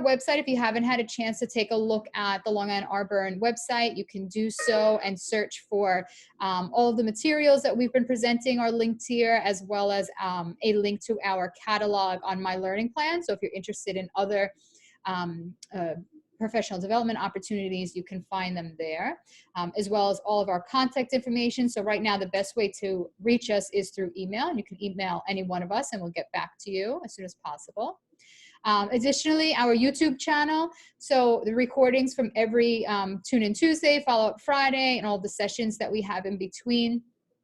website. If you haven't had a chance to take a look at the Long Island Arbor website, you can do so and search for all of the materials that we've been presenting are linked here, as well as a link to our catalog on My Learning Plan. So if you're interested in other professional development opportunities, you can find them there, as well as all of our contact information. So right now, the best way to reach us is through email. And you can email any one of us and we'll get back to you as soon as possible. Additionally, our YouTube channel, so the recordings from every Tune In Tuesday, Follow Up Friday, and all the sessions that we have in between,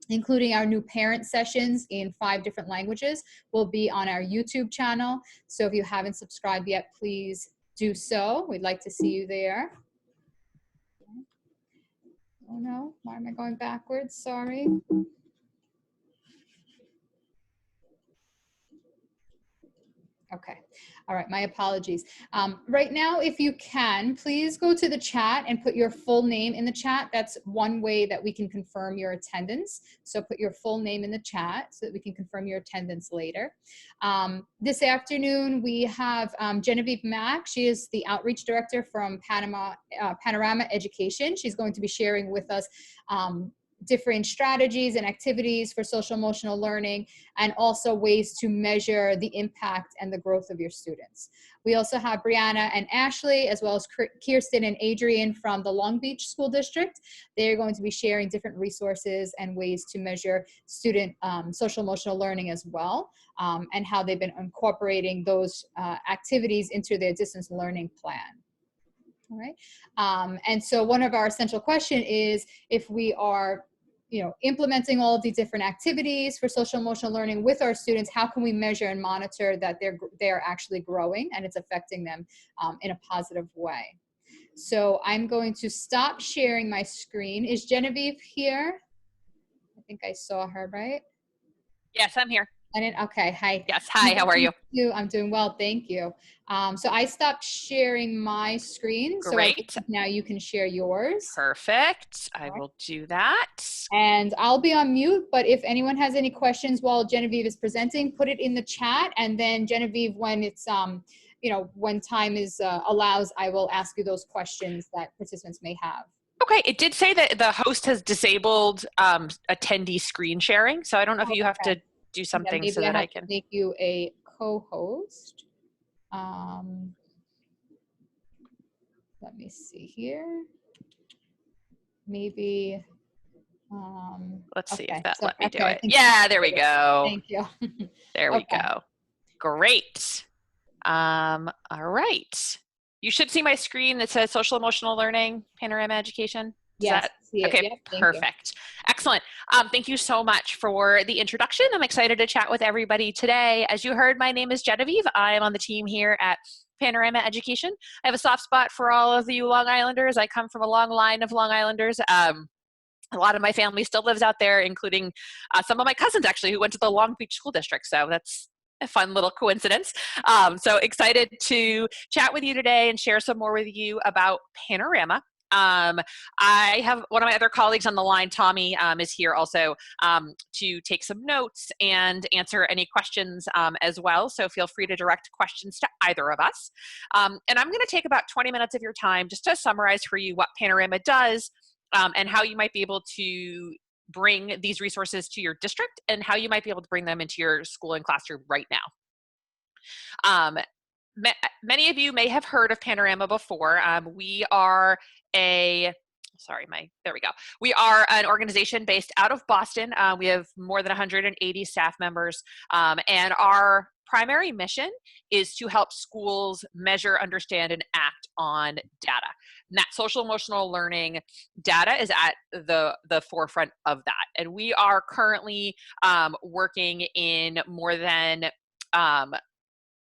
including our new parent sessions in 5 different languages, will be on our YouTube channel. So if you haven't subscribed yet, please do so. We'd like to see you there. Oh no, why am I going backwards? Sorry. Okay. All right. My apologies. Right now, if you can, please go to the chat and put your full name in the chat. That's one way that we can confirm your attendance. So put your full name in the chat so that we can confirm your attendance later. This afternoon, we have Genevieve Mack. She is the outreach director from Panorama Education. She's going to be sharing with us different strategies and activities for social emotional learning, and also ways to measure the impact and the growth of your students. We also have Brianna and Ashley, as well as Kirsten and Adrian from the Long Beach School District. They're going to be sharing different resources and ways to measure student social emotional learning as well, and how they've been incorporating those activities into their distance learning plan. All right. And so one of our essential question is, if we are, implementing all of these different activities for social emotional learning with our students, how can we measure and monitor that they're actually growing and it's affecting them in a positive way? So I'm going to stop sharing my screen. Is Genevieve here? I think I saw her, right? Yes, I'm here. Okay, hi. Yes, hi, how are you? I'm doing well, thank you. So I stopped sharing my screen. Great. So now you can share yours. Perfect. I will do that. And I'll be on mute, but if anyone has any questions while Genevieve is presenting, put it in the chat. And then Genevieve, when it's, when time is allows, I will ask you those questions that participants may have. Okay, it did say that the host has disabled attendee screen sharing. So I don't know if you have to do something so that I can make you a co-host. Let me see here. Maybe. Let's see if that let me do it. Yeah, there we go. Thank you. There we go. Great. All right. You should see my screen that says Social Emotional Learning, Panorama Education. Yes. Okay, yep, perfect. Excellent. Thank you so much for the introduction. I'm excited to chat with everybody today. As you heard, my name is Genevieve. I'm on the team here at Panorama Education. I have a soft spot for all of you Long Islanders. I come from a long line of Long Islanders. A lot of my family still lives out there, including some of my cousins actually who went to the Long Beach School District. So that's a fun little coincidence. So excited to chat with you today and share some more with you about Panorama. I have one of my other colleagues on the line, Tommy, is here also to take some notes and answer any questions as well. So feel free to direct questions to either of us. And I'm going to take about 20 minutes of your time just to summarize for you what Panorama does and how you might be able to bring these resources to your district and how you might be able to bring them into your school and classroom right now. Many of you may have heard of Panorama before. We are there we go. We are an organization based out of Boston. We have more than 180 staff members, and our primary mission is to help schools measure, understand, and act on data. And that social emotional learning data is at the forefront of that. And we are currently working in more than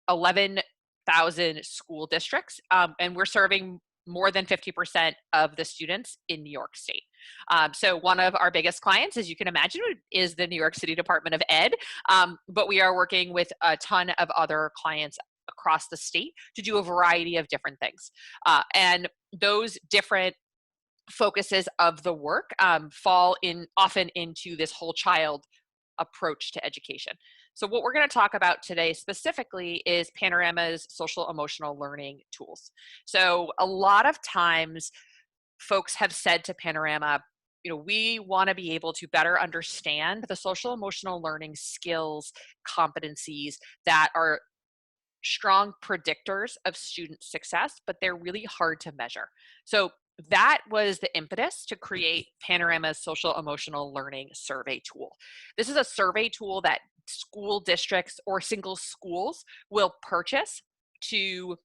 11,000 school districts, and we're serving more than 50% of the students in New York State. So one of our biggest clients, as you can imagine, is the New York City Department of Ed, but we are working with a ton of other clients across the state to do a variety of different things. And those different focuses of the work fall often into this whole child approach to education. So what we're going to talk about today specifically is Panorama's social emotional learning tools. So a lot of times folks have said to Panorama, we want to be able to better understand the social emotional learning skills, competencies that are strong predictors of student success, but they're really hard to measure. So that was the impetus to create Panorama's social emotional learning survey tool. This is a survey tool that school districts or single schools will purchase to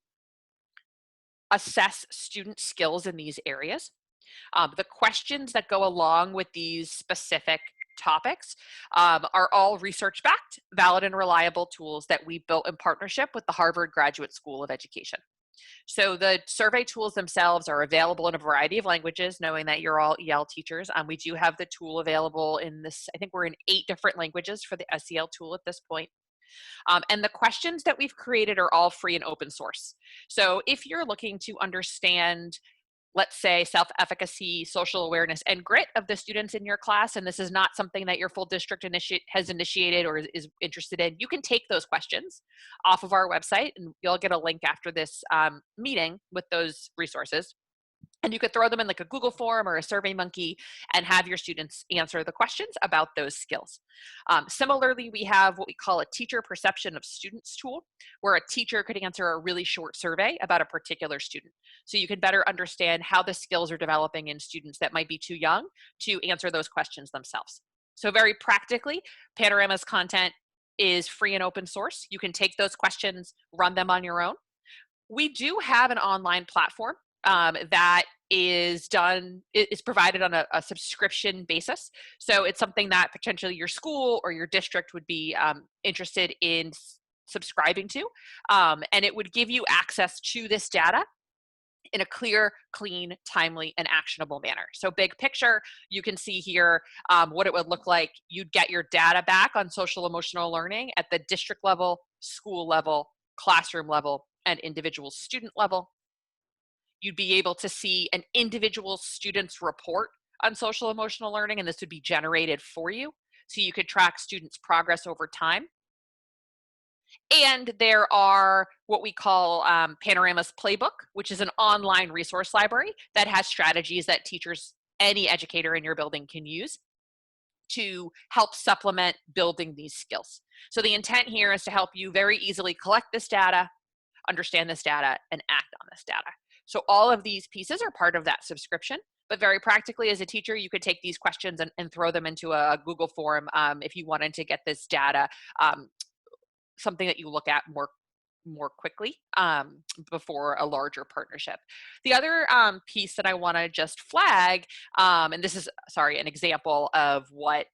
assess student skills in these areas. The questions that go along with these specific topics are all research-backed, valid, and reliable tools that we built in partnership with the Harvard Graduate School of Education. So the survey tools themselves are available in a variety of languages, knowing that you're all EL teachers. We do have the tool available in this, I think we're in 8 different languages for the SEL tool at this point. And the questions that we've created are all free and open source. So if you're looking to understand, let's say, self-efficacy, social awareness, and grit of the students in your class, and this is not something that your full district has initiated or is interested in, you can take those questions off of our website, and you'll get a link after this meeting with those resources. And you could throw them in like a Google form or a SurveyMonkey and have your students answer the questions about those skills. Similarly, we have what we call a teacher perception of students tool, where a teacher could answer a really short survey about a particular student. So you can better understand how the skills are developing in students that might be too young to answer those questions themselves. So very practically, Panorama's content is free and open source. You can take those questions, run them on your own. We do have an online platform that is provided on a subscription basis. So it's something that potentially your school or your district would be interested in subscribing to. And it would give you access to this data in a clear, clean, timely, and actionable manner. So big picture, you can see here what it would look like. You'd get your data back on social emotional learning at the district level, school level, classroom level, and individual student level. You'd be able to see an individual student's report on social emotional learning, and this would be generated for you. So you could track students' progress over time. And there are what we call Panorama's Playbook, which is an online resource library that has strategies that teachers, any educator in your building can use to help supplement building these skills. So the intent here is to help you very easily collect this data, understand this data, and act on this data. So all of these pieces are part of that subscription, but very practically as a teacher, you could take these questions and throw them into a Google form if you wanted to get this data, something that you look at more quickly before a larger partnership. The other piece that I want to just flag, and this is, an example of what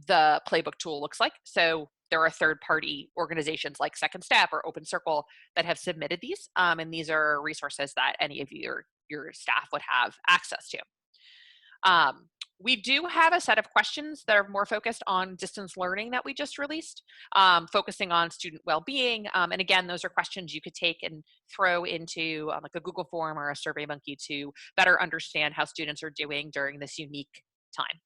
the Playbook tool looks like. So there are third-party organizations like Second Step or Open Circle that have submitted these, and these are resources that any of your staff would have access to. We do have a set of questions that are more focused on distance learning that we just released, focusing on student well-being. And again, those are questions you could take and throw into like a Google form or a SurveyMonkey to better understand how students are doing during this unique time.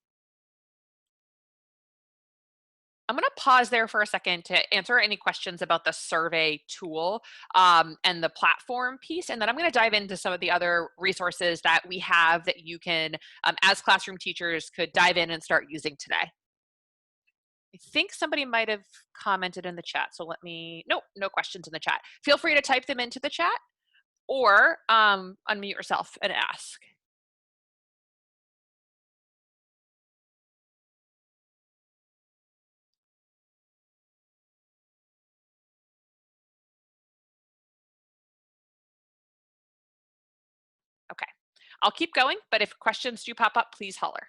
I'm going to pause there for a second to answer any questions about the survey tool and the platform piece, and then I'm going to dive into some of the other resources that we have that you can, as classroom teachers, could dive in and start using today. I think somebody might have commented in the chat, so nope, no questions in the chat. Feel free to type them into the chat or unmute yourself and ask. Okay, I'll keep going, but if questions do pop up, please holler.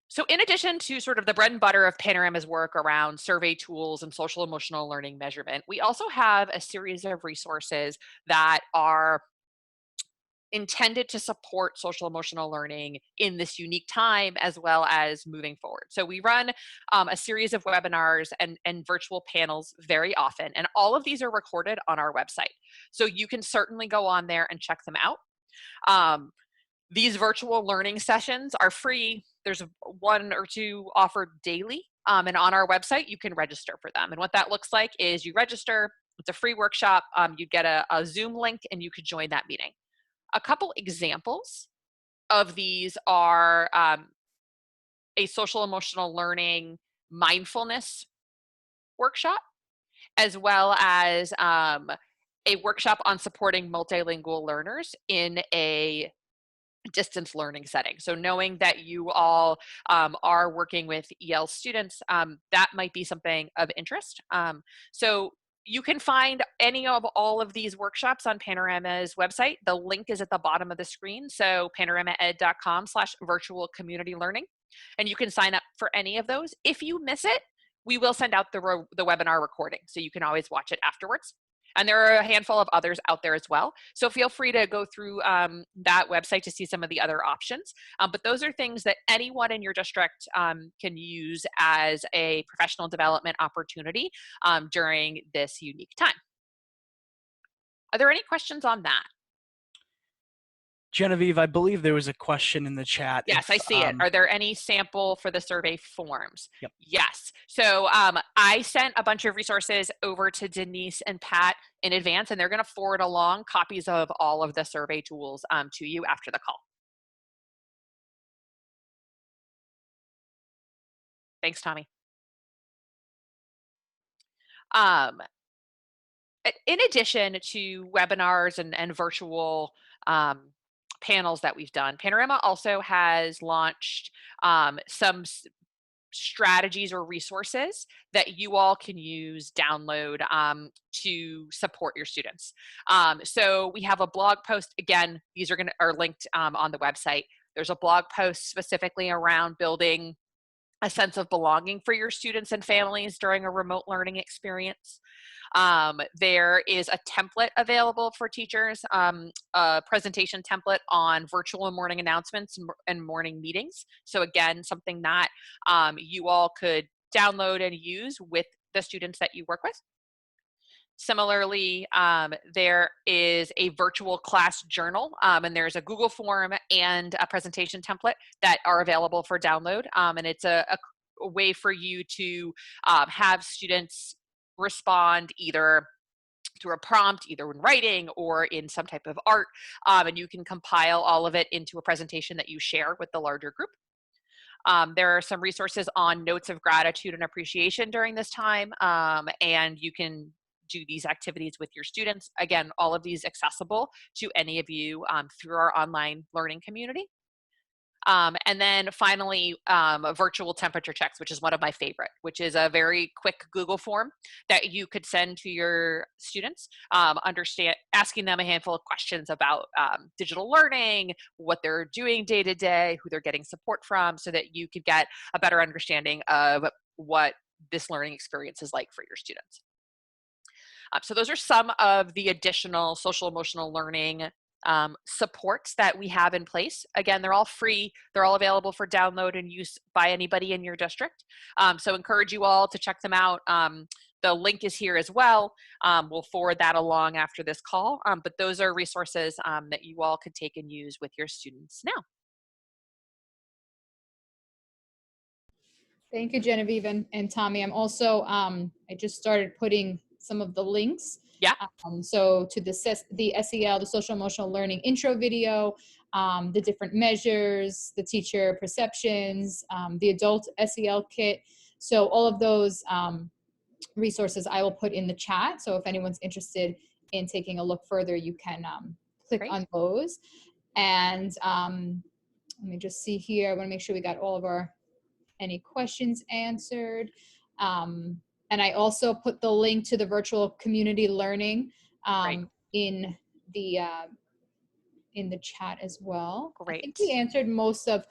So in addition to sort of the bread and butter of Panorama's work around survey tools and social emotional learning measurement, we also have a series of resources that are intended to support social emotional learning in this unique time as well as moving forward. So we run a series of webinars and virtual panels very often, and all of these are recorded on our website. So you can certainly go on there and check them out. These virtual learning sessions are free. there's 1 or 2 offered daily, and on our website, you can register for them. And what that looks like is you register, it's a free workshop, you get a Zoom link, and you could join that meeting. A couple examples of these are a social emotional learning mindfulness workshop, as well as a workshop on supporting multilingual learners in a distance learning setting. So knowing that you all are working with EL students, that might be something of interest. So you can find any of all of these workshops on Panorama's website. The link is at the bottom of the screen. So panoramaed.com/virtual community learning. And you can sign up for any of those. If you miss it, we will send out the webinar recording, so you can always watch it afterwards. And there are a handful of others out there as well. So feel free to go through that website to see some of the other options. But those are things that anyone in your district can use as a professional development opportunity during this unique time. Are there any questions on that? Genevieve, I believe there was a question in the chat. Yes, I see it. Are there any sample for the survey forms? Yep. Yes. So I sent a bunch of resources over to Denise and Pat in advance, and they're going to forward along copies of all of the survey tools to you after the call. Thanks, Tommy. In addition to webinars and virtual panels that we've done, Panorama also has launched some strategies or resources that you all can use, download to support your students. So we have a blog post. Again, these are linked on the website. There's a blog post specifically around building a sense of belonging for your students and families during a remote learning experience. There is a template available for teachers, a presentation template on virtual morning announcements and morning meetings. So again, something that you all could download and use with the students that you work with. Similarly, there is a virtual class journal, and there's a Google form and a presentation template that are available for download. And it's a way for you to have students respond either through a prompt, either in writing or in some type of art, and you can compile all of it into a presentation that you share with the larger group. There are some resources on notes of gratitude and appreciation during this time, and you can do these activities with your students. Again, all of these accessible to any of you through our online learning community. And then finally, virtual temperature checks, which is one of my favorite, which is a very quick Google form that you could send to your students, asking them a handful of questions about digital learning, what they're doing day to day, who they're getting support from, so that you could get a better understanding of what this learning experience is like for your students. So those are some of the additional social emotional learning supports that we have in place. Again, they're all free. They're all available for download and use by anybody in your district. So encourage you all to check them out. The link is here as well. We'll forward that along after this call. But those are resources that you all could take and use with your students now. Thank you, Genevieve and Tommy. I'm also, I just started putting some of the links. Yeah. So to the SEL, the social emotional learning intro video, the different measures, the teacher perceptions, the adult SEL kit. So all of those resources I will put in the chat. So if anyone's interested in taking a look further, you can click Great. on those. And let me just see here. I want to make sure we got all of any questions answered. And I also put the link to the virtual community learning in the chat as well. Great. I think we answered most of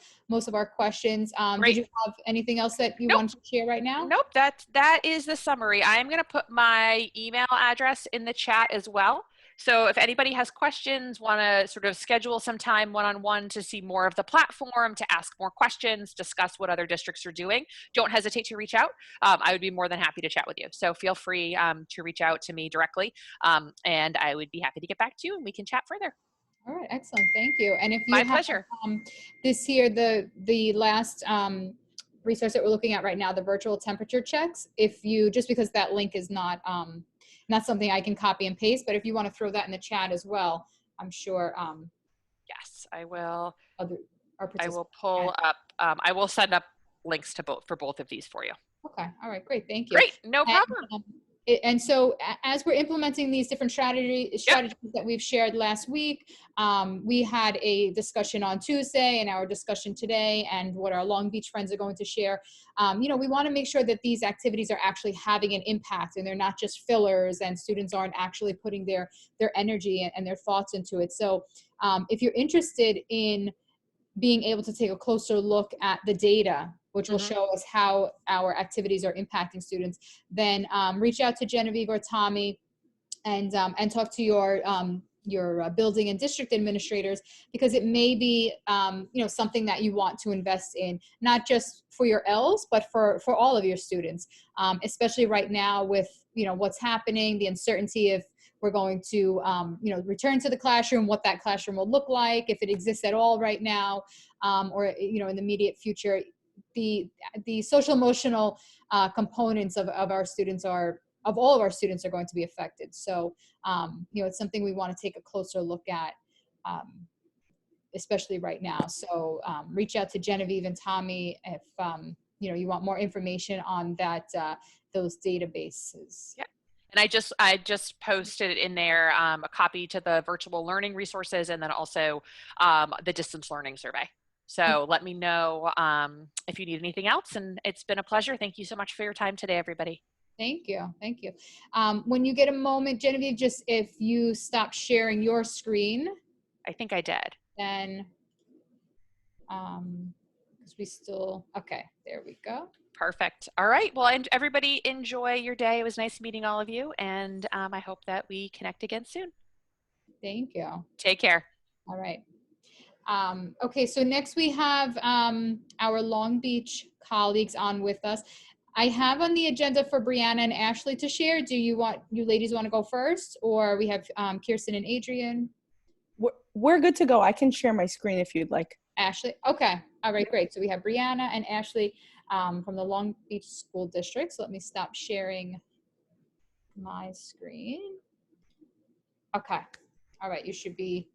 our questions. Did you have anything else that you want to share right now? Nope, that is the summary. I am going to put my email address in the chat as well. So if anybody has questions, want to sort of schedule some time one-on-one to see more of the platform, to ask more questions, discuss what other districts are doing, don't hesitate to reach out. I would be more than happy to chat with you. So feel free to reach out to me directly, and I would be happy to get back to you and we can chat further. All right, excellent. Thank you. And if you My have pleasure. this here, the last resource that we're looking at right now, the virtual temperature checks, if you, just because that link is not something I can copy and paste, but if you want to throw that in the chat as well, I'm sure Yes, I will. our I participants will pull up, I will send up links to for both of these for you. Okay. All right. Great. Thank you. Great. No problem. And so as we're implementing these different strategies that we've shared last week, we had a discussion on Tuesday and our discussion today and what our Long Beach friends are going to share. We want to make sure that these activities are actually having an impact and they're not just fillers and students aren't actually putting their energy and their thoughts into it. So if you're interested in being able to take a closer look at the data, which will show us how our activities are impacting students, then reach out to Genevieve or Tommy and talk to your building and district administrators, because it may be something that you want to invest in, not just for your ELLs, but for all of your students, especially right now with what's happening, the uncertainty if we're going to return to the classroom, what that classroom will look like, if it exists at all right now, or in the immediate future. The social emotional components of our students of all of our students are going to be affected. So, it's something we want to take a closer look at, especially right now. So reach out to Genevieve and Tommy if, you want more information on that, those databases. Yeah. And I just posted in there a copy to the virtual learning resources and then also the distance learning survey. So let me know if you need anything else. And it's been a pleasure. Thank you so much for your time today, everybody. Thank you. Thank you. When you get a moment, Genevieve, just if you stop sharing your screen. I think I did. Then, because we still, okay, there we go. Perfect. All right. Well, and everybody enjoy your day. It was nice meeting all of you. And I hope that we connect again soon. Thank you. Take care. All right. Okay, so next we have our Long Beach colleagues on with us. I have on the agenda for Brianna and Ashley to share. Do you ladies want to go first, or we have Kirsten and Adrian? We're good to go. I can share my screen if you'd like. Ashley? Okay. All right, great. So we have Brianna and Ashley from the Long Beach School District. So let me stop sharing my screen. Okay. All right, you should be.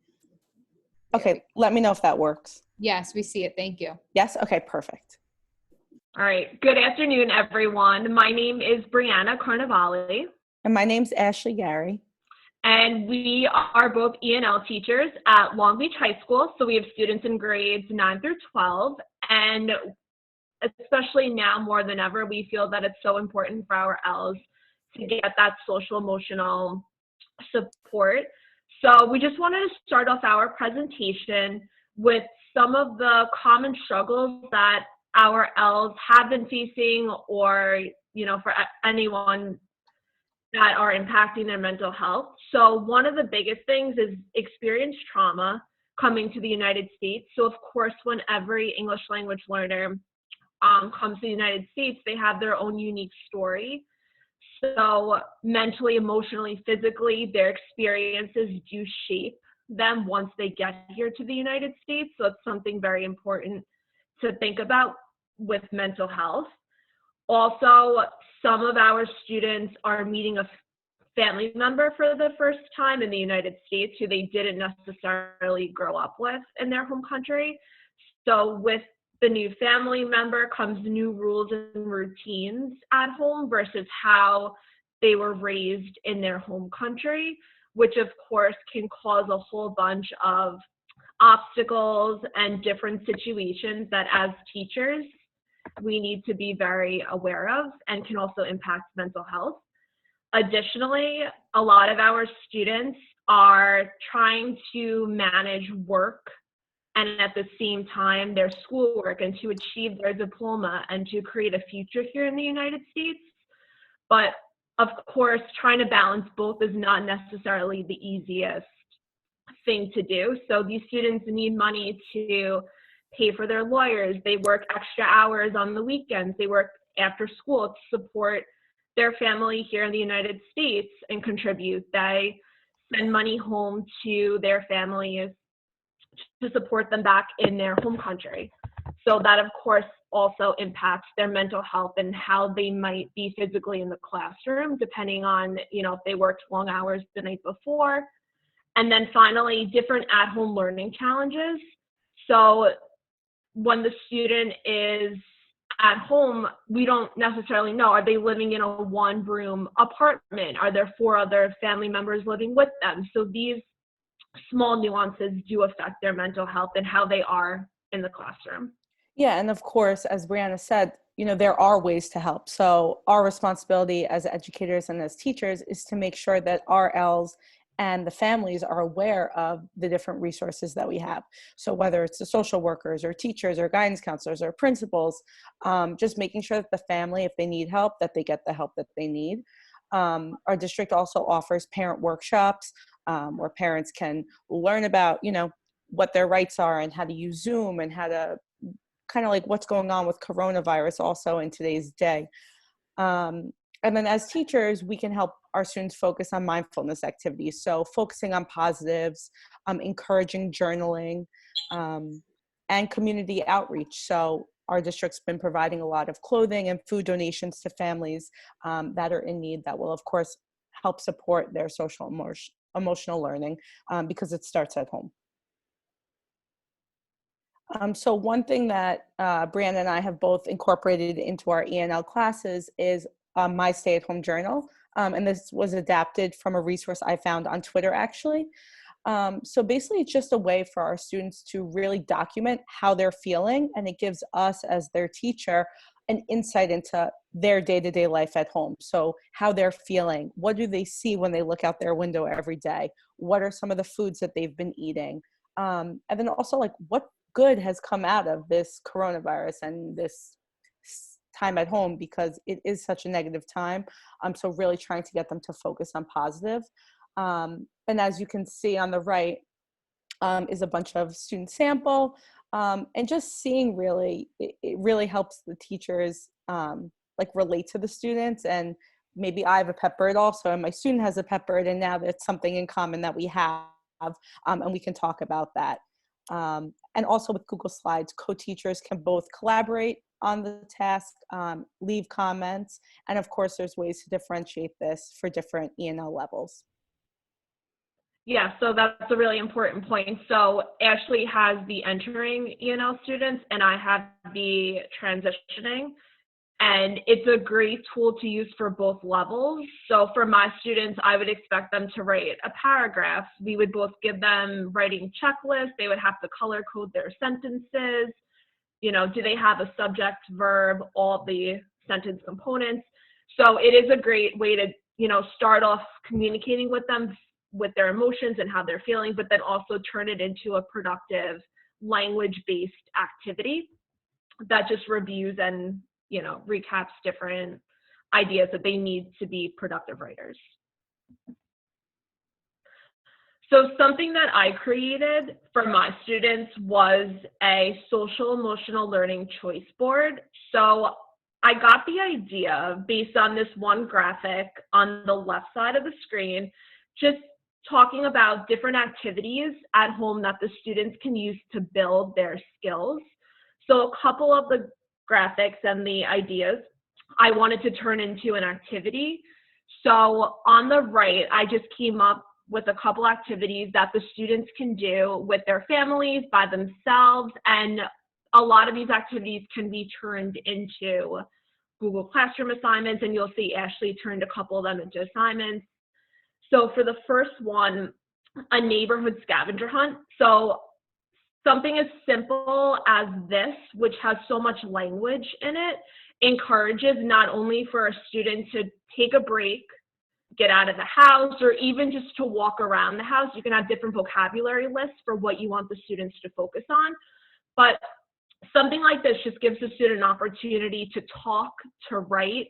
Okay, let me know if that works. Yes, we see it. Thank you. Yes? Okay, perfect. All right. Good afternoon, everyone. My name is Brianna Carnevale. And my name's Ashley Gary. And we are both ELL teachers at Long Beach High School. So we have students in grades 9 through 12. And especially now more than ever, we feel that it's so important for our ELLs to get that social emotional support. So we just wanted to start off our presentation with some of the common struggles that our ELLs have been facing, or, for anyone that are impacting their mental health. So one of the biggest things is experienced trauma coming to the United States. So of course, when every English language learner comes to the United States, they have their own unique story. So mentally, emotionally, physically, their experiences do shape them once they get here to the United States. So it's something very important to think about with mental health. Also, some of our students are meeting a family member for the first time in the United States who they didn't necessarily grow up with in their home country. So with the new family member comes new rules and routines at home versus how they were raised in their home country, which of course can cause a whole bunch of obstacles and different situations that as teachers we need to be very aware of and can also impact mental health. Additionally, a lot of our students are trying to manage work and at the same time their schoolwork and to achieve their diploma and to create a future here in the United States. But of course, trying to balance both is not necessarily the easiest thing to do. So these students need money to pay for their lawyers. They work extra hours on the weekends. They work after school to support their family here in the United States and contribute. They send money home to their families to support them back in their home country. So that, of course, also impacts their mental health and how they might be physically in the classroom, depending on, if they worked long hours the night before. And then finally, different at-home learning challenges. So when the student is at home, we don't necessarily know, are they living in a one-room apartment? Are there 4 other family members living with them? So these small nuances do affect their mental health and how they are in the classroom. Yeah, and of course, as Brianna said, there are ways to help. So our responsibility as educators and as teachers is to make sure that our ELLs and the families are aware of the different resources that we have. So whether it's the social workers or teachers or guidance counselors or principals, just making sure that the family, if they need help, that they get the help that they need. Our district also offers parent workshops where parents can learn about, what their rights are and how to use Zoom and how to kind of like what's going on with coronavirus also in today's day. And then as teachers, we can help our students focus on mindfulness activities. So focusing on positives, encouraging journaling, and community outreach. So our district's been providing a lot of clothing and food donations to families that are in need that will, of course, help support their social emotional learning because it starts at home. So one thing that Brianna and I have both incorporated into our ENL classes is my stay-at-home journal. And this was adapted from a resource I found on Twitter, actually. So basically, it's just a way for our students to really document how they're feeling, and it gives us as their teacher an insight into their day-to-day life at home. So how they're feeling, what do they see when they look out their window every day? What are some of the foods that they've been eating? And then also, like, what good has come out of this coronavirus and this time at home, because it is such a negative time. So really trying to get them to focus on positive. And as you can see on the right is a bunch of student sample, and just seeing really, it really helps the teachers like relate to the students. And maybe I have a pet bird also, and my student has a pet bird, and now that's something in common that we have, and we can talk about that. And also with Google Slides, co-teachers can both collaborate on the task, leave comments, and of course there's ways to differentiate this for different ENL levels. Yeah, so that's a really important point. So Ashley has the entering ENL students and I have the transitioning. And it's a great tool to use for both levels. So for my students, I would expect them to write a paragraph. We would both give them writing checklists. They would have to color code their sentences. Do they have a subject, verb, all the sentence components? So it is a great way to, start off communicating with them with their emotions and how they're feeling, but then also turn it into a productive language-based activity that just reviews and recaps different ideas that they need to be productive writers. So something that I created for my students was a social emotional learning choice board. So I got the idea based on this one graphic on the left side of the screen, just talking about different activities at home that the students can use to build their skills. So a couple of the graphics and the ideas I wanted to turn into an activity. So on the right, I just came up with a couple activities that the students can do with their families, by themselves, and a lot of these activities can be turned into Google Classroom assignments, and you'll see Ashley turned a couple of them into assignments. So for the first one, a neighborhood scavenger hunt. So something as simple as this, which has so much language in it, encourages not only for a student to take a break, get out of the house, or even just to walk around the house. You can have different vocabulary lists for what you want the students to focus on. But something like this just gives the student an opportunity to talk, to write.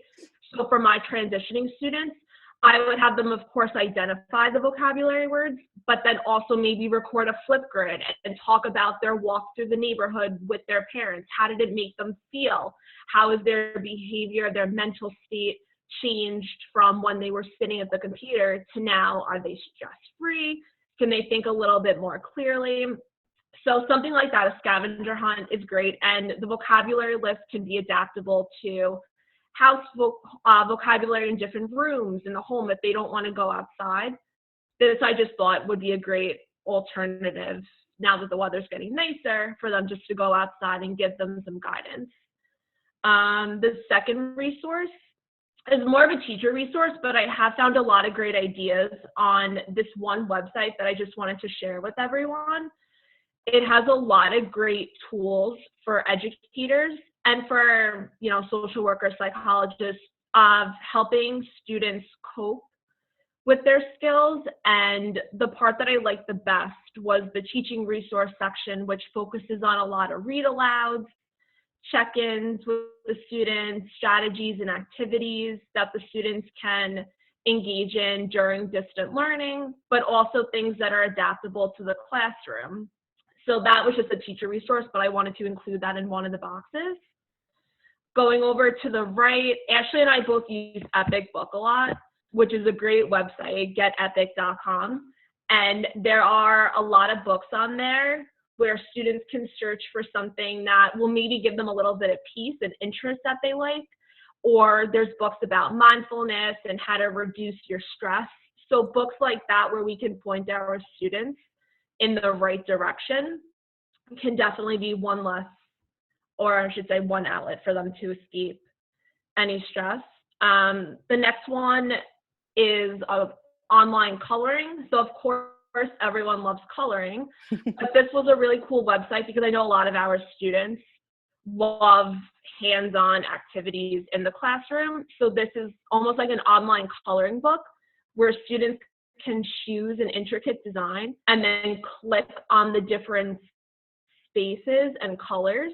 So for my transitioning students, I would have them, of course, identify the vocabulary words, but then also maybe record a Flipgrid and talk about their walk through the neighborhood with their parents. How did it make them feel? How is their behavior, their mental state changed from when they were sitting at the computer to now? Are they stress-free? Can they think a little bit more clearly? So something like that, a scavenger hunt, is great. And the vocabulary list can be adaptable to house vocabulary in different rooms in the home if they don't want to go outside. This I just thought would be a great alternative now that the weather's getting nicer for them just to go outside and give them some guidance. The second resource is more of a teacher resource, but I have found a lot of great ideas on this one website that I just wanted to share with everyone. It has a lot of great tools for educators and for, you know, social workers, psychologists, of helping students cope with their skills. And the part that I liked the best was the teaching resource section, which focuses on a lot of read alouds, check-ins with the students, strategies and activities that the students can engage in during distant learning, but also things that are adaptable to the classroom. So that was just a teacher resource, but I wanted to include that in one of the boxes. Going over to the right, Ashley and I both use Epic Book a lot, which is a great website, getepic.com. And there are a lot of books on there where students can search for something that will maybe give them a little bit of peace and interest that they like. Or there's books about mindfulness and how to reduce your stress. So books like that where we can point our students in the right direction can definitely be one less, or I should say one outlet for them to escape any stress. The next one is online coloring. So of course, everyone loves coloring, but this was a really cool website because I know a lot of our students love hands-on activities in the classroom. So this is almost like an online coloring book where students can choose an intricate design and then click on the different spaces and colors.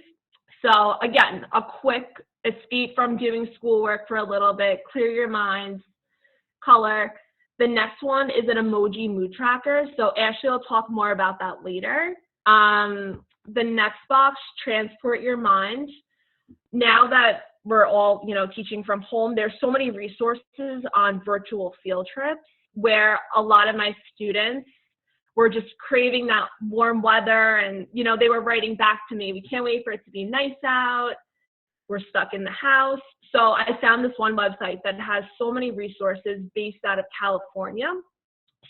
So again, a quick escape from doing schoolwork for a little bit, clear your mind, color. The next one is an emoji mood tracker. So Ashley will talk more about that later. The next box, transport your mind. Now that we're all, you know, teaching from home, there's so many resources on virtual field trips where a lot of my students were just craving that warm weather, and, you know, they were writing back to me, we can't wait for it to be nice out, we're stuck in the house. So I found this one website that has so many resources based out of California.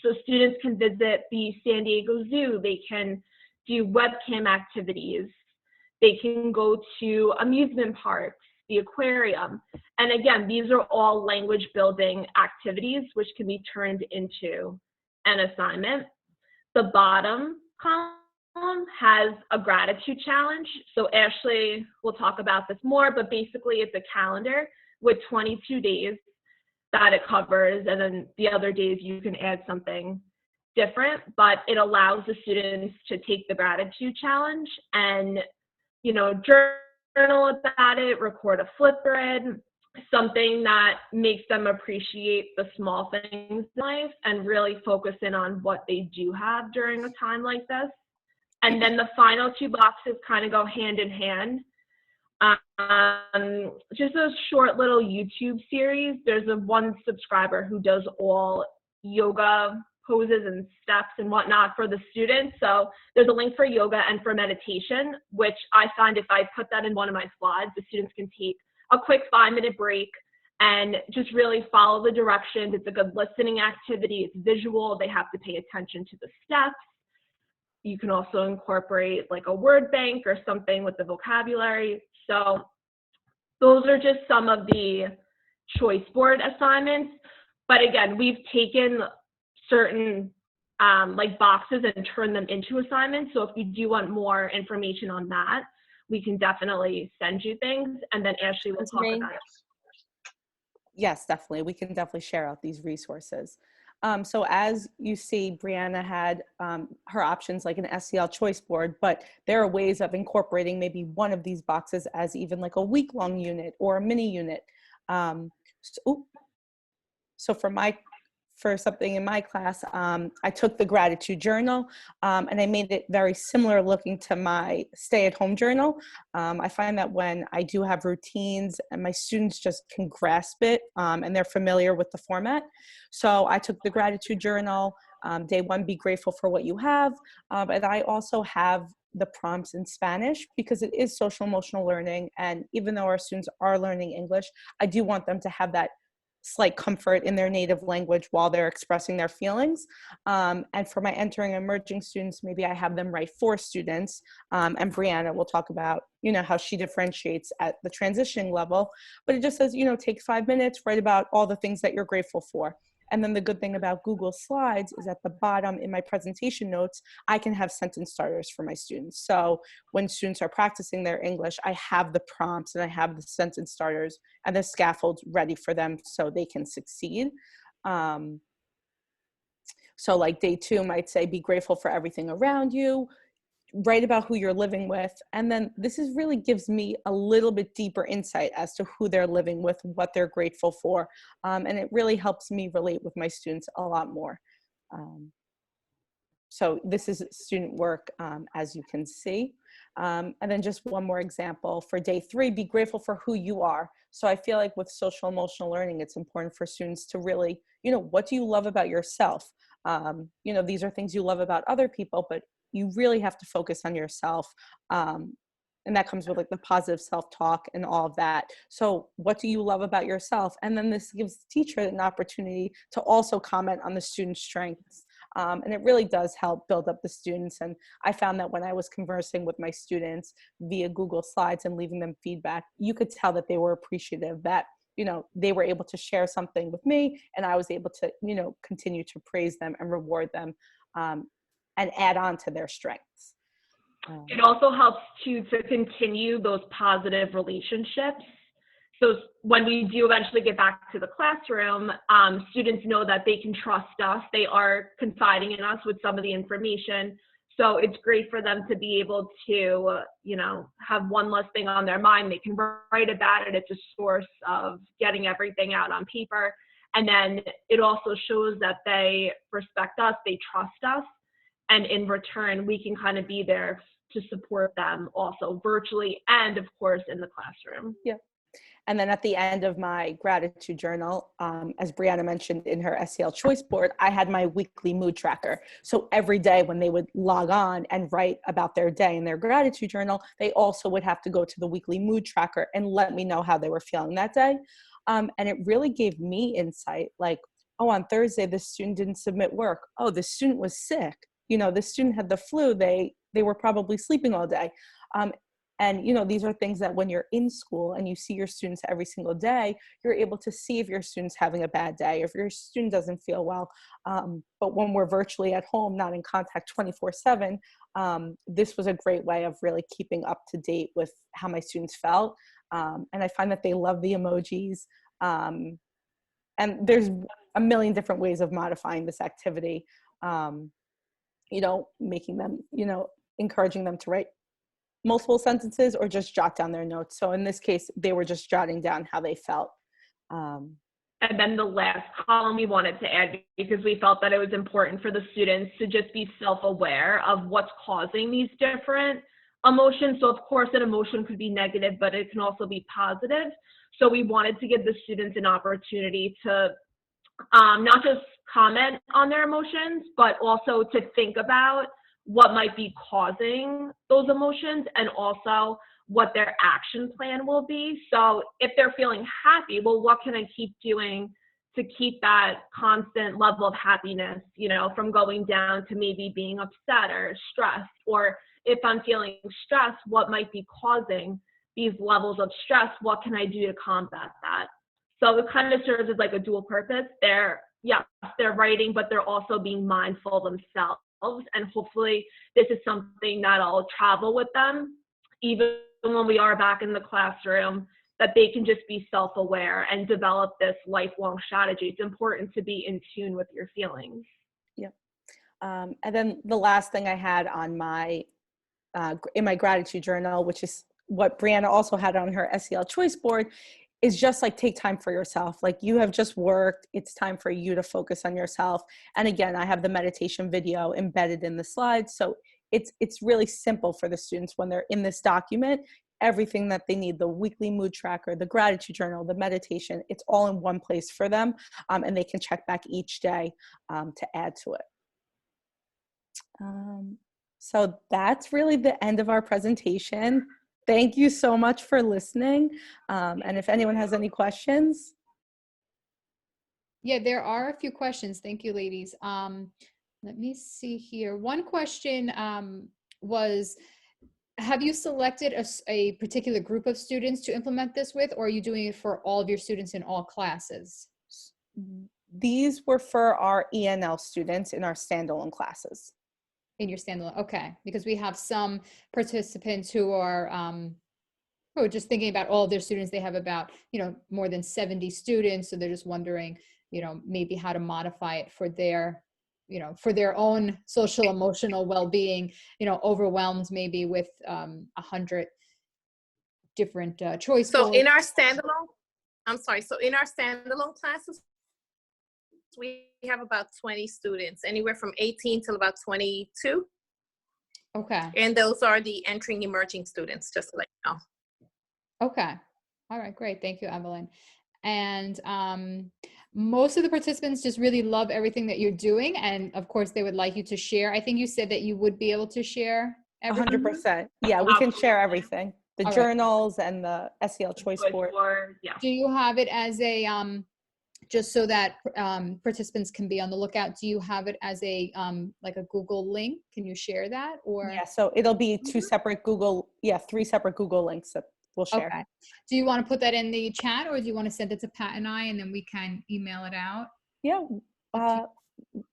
So students can visit the San Diego Zoo, they can do webcam activities, they can go to amusement parks, the aquarium. And again, these are all language building activities which can be turned into an assignment. The bottom column has a gratitude challenge. So Ashley will talk about this more, but basically it's a calendar with 22 days that it covers, and then the other days you can add something different, but it allows the students to take the gratitude challenge and, you know, journal about it, record a Flipgrid, something that makes them appreciate the small things in life and really focus in on what they do have during a time like this. And then the final two boxes kind of go hand in hand. Just a short little YouTube series. There's one subscriber who does all yoga poses and steps and whatnot for the students. So there's a link for yoga and for meditation, which I find if I put that in one of my slides, the students can take a quick 5-minute break and just really follow the directions. It's a good listening activity. It's visual. They have to pay attention to the steps. You can also incorporate like a word bank or something with the vocabulary. So those are just some of the choice board assignments. But again, we've taken certain like boxes and turned them into assignments. So if you do want more information on that, we can definitely send you things, and then Ashley will talk about it. Yes, definitely. We can definitely share out these resources. So as you see, Brianna had her options like an SEL choice board, but there are ways of incorporating maybe one of these boxes as even like a week-long unit or a mini unit. So for something in my class, I took the gratitude journal and I made it very similar looking to my stay-at-home journal. I find that when I do have routines and my students just can grasp it and they're familiar with the format. So I took the gratitude journal, Day 1, be grateful for what you have. And I also have the prompts in Spanish because it is social emotional learning. And even though our students are learning English, I do want them to have that slight comfort in their native language while they're expressing their feelings. And for my entering and emerging students, maybe I have them write for students. And Brianna will talk about, how she differentiates at the transitioning level. But it just says, take 5 minutes, write about all the things that you're grateful for. And then the good thing about Google Slides is at the bottom in my presentation notes, I can have sentence starters for my students. So when students are practicing their English, I have the prompts and I have the sentence starters and the scaffolds ready for them so they can succeed. So like day 2 might say, be grateful for everything around you, write about who you're living with. And then this is really gives me a little bit deeper insight as to who they're living with, what they're grateful for. And it really helps me relate with my students a lot more. So this is student work, as you can see. And then just one more example for day 3, be grateful for who you are. So I feel like with social emotional learning, it's important for students to really, what do you love about yourself? These are things you love about other people, but you really have to focus on yourself. And that comes with like the positive self-talk and all of that. So what do you love about yourself? And then this gives the teacher an opportunity to also comment on the student's strengths. And it really does help build up the students. And I found that when I was conversing with my students via Google Slides and leaving them feedback, you could tell that they were appreciative, that they were able to share something with me, and I was able to, continue to praise them and reward them and add on to their strengths. It also helps to continue those positive relationships. So when we do eventually get back to the classroom, students know that they can trust us. They are confiding in us with some of the information. So it's great for them to be able to, have one less thing on their mind. They can write about it. It's a source of getting everything out on paper. And then it also shows that they respect us, they trust us. And in return, we can kind of be there to support them also virtually and of course in the classroom. Yeah. And then at the end of my gratitude journal, as Brianna mentioned in her SEL choice board, I had my weekly mood tracker. So every day when they would log on and write about their day in their gratitude journal, they also would have to go to the weekly mood tracker and let me know how they were feeling that day. And it really gave me insight, like, oh, on Thursday, this student didn't submit work. Oh, the student was sick. This student had the flu. They were probably sleeping all day. And, these are things that when you're in school and you see your students every single day, you're able to see if your student's having a bad day, if your student doesn't feel well. But when we're virtually at home, not in contact 24/7, this was a great way of really keeping up to date with how my students felt. And I find that they love the emojis. And there's a million different ways of modifying this activity, making them, encouraging them to write multiple sentences or just jot down their notes. So in this case, they were just jotting down how they felt. And then the last column we wanted to add, because we felt that it was important for the students to just be self-aware of what's causing these different emotions. So of course an emotion could be negative, but it can also be positive. So we wanted to give the students an opportunity to not just comment on their emotions, but also to think about what might be causing those emotions and also what their action plan will be. So if they're feeling happy, well, what can I keep doing to keep that constant level of happiness, from going down to maybe being upset or stressed? Or if I'm feeling stressed, what might be causing these levels of stress? What can I do to combat that? So it kind of serves as like a dual purpose. They're writing, but they're also being mindful themselves. And hopefully this is something that'll travel with them, even when we are back in the classroom, that they can just be self-aware and develop this lifelong strategy. It's important to be in tune with your feelings. Yeah. And then the last thing I had on my, in my gratitude journal, which is what Brianna also had on her SEL choice board, is just like take time for yourself. Like you have just worked, it's time for you to focus on yourself. And again, I have the meditation video embedded in the slides. So it's really simple for the students when they're in this document, everything that they need, the weekly mood tracker, the gratitude journal, the meditation, it's all in one place for them. And they can check back each day to add to it. So that's really the end of our presentation. Thank you so much for listening. And if anyone has any questions. Yeah, there are a few questions. Thank you, ladies. Let me see here. One question was, have you selected a particular group of students to implement this with, or are you doing it for all of your students in all classes? These were for our ENL students in our standalone classes. In your standalone, okay. Because we have some participants who are just thinking about all of their students. They have about, more than 70 students. So they're just wondering, maybe how to modify it for their, for their own social emotional well-being, overwhelmed maybe with 100 different choice So boards. in our standalone, so in our standalone classes, we have about 20 students, anywhere from 18 till about 22. Okay. And those are the entering emerging students, just to let you know. Okay. All right, great. Thank you, Evelyn. And most of the participants just really love everything that you're doing. And of course, they would like you to share. I think you said that you would be able to share everything. 100%. Yeah, we can share everything. The All right. journals and the SEL choice board. Yeah. Do you have it as a, just so that participants can be on the lookout, do you have it as a, like a Google link? Can you share that, or? Yeah, so it'll be three separate Google links that we'll share. Okay. Do you want to put that in the chat, or do you want to send it to Pat and I, and then we can email it out? Yeah,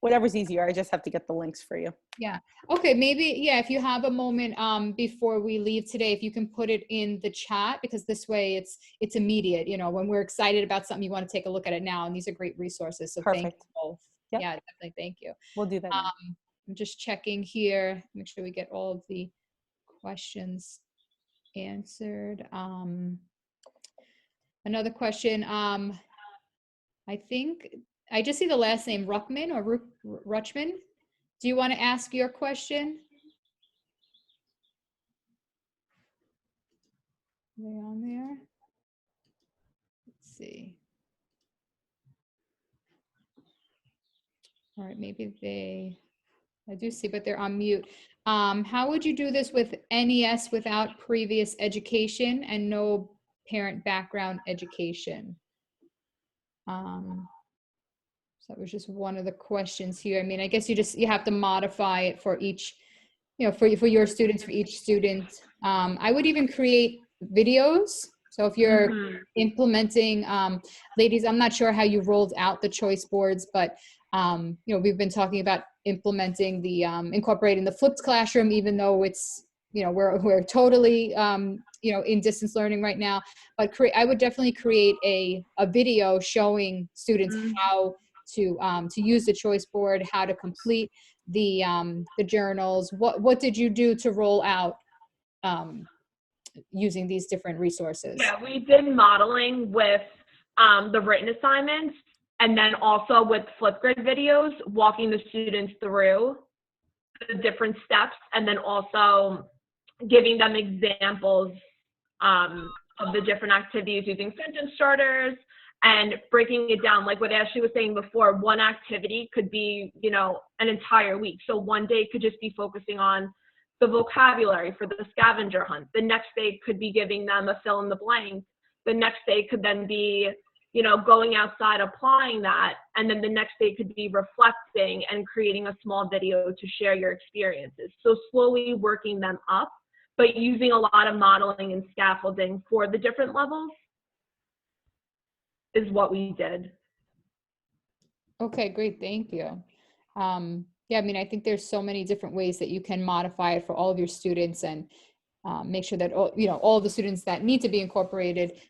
whatever's easier. I just have to get the links for you. Yeah. Okay. Maybe, yeah, if you have a moment before we leave today, if you can put it in the chat, because this way it's immediate. When we're excited about something, you want to take a look at it now, and these are great resources. So Perfect. thank you both. Yep. Yeah, definitely. Thank you. We'll do that now. I'm just checking here, make sure we get all of the questions answered. Another question. I think I just see the last name Ruckman or Rutchman. Do you want to ask your question? Are they on there? Let's see. All right, maybe I do see, but they're on mute. How would you do this with NES without previous education and no parent background education? So that was just one of the questions here. I mean, I guess you have to modify it for each, for your students, for each student. I would even create videos. So if you're implementing, ladies, I'm not sure how you rolled out the choice boards, but we've been talking about implementing the incorporating the flipped classroom, even though it's, we're totally in distance learning right now. But I would definitely create a video showing students how to use the choice board, how to complete the journals. What did you do to roll out using these different resources? Yeah, we did modeling with the written assignments, and then also with Flipgrid videos, walking the students through the different steps, and then also giving them examples of the different activities using sentence starters and breaking it down. Like what Ashley was saying before, one activity could be, an entire week. So one day could just be focusing on the vocabulary for the scavenger hunt. The next day could be giving them a fill in the blank. The next day could then be, going outside, applying that. And then the next day could be reflecting and creating a small video to share your experiences. So slowly working them up, but using a lot of modeling and scaffolding for the different levels is what we did. Okay, great. Thank you. Yeah, I mean, I think there's so many different ways that you can modify it for all of your students, and make sure that all the students that need to be incorporated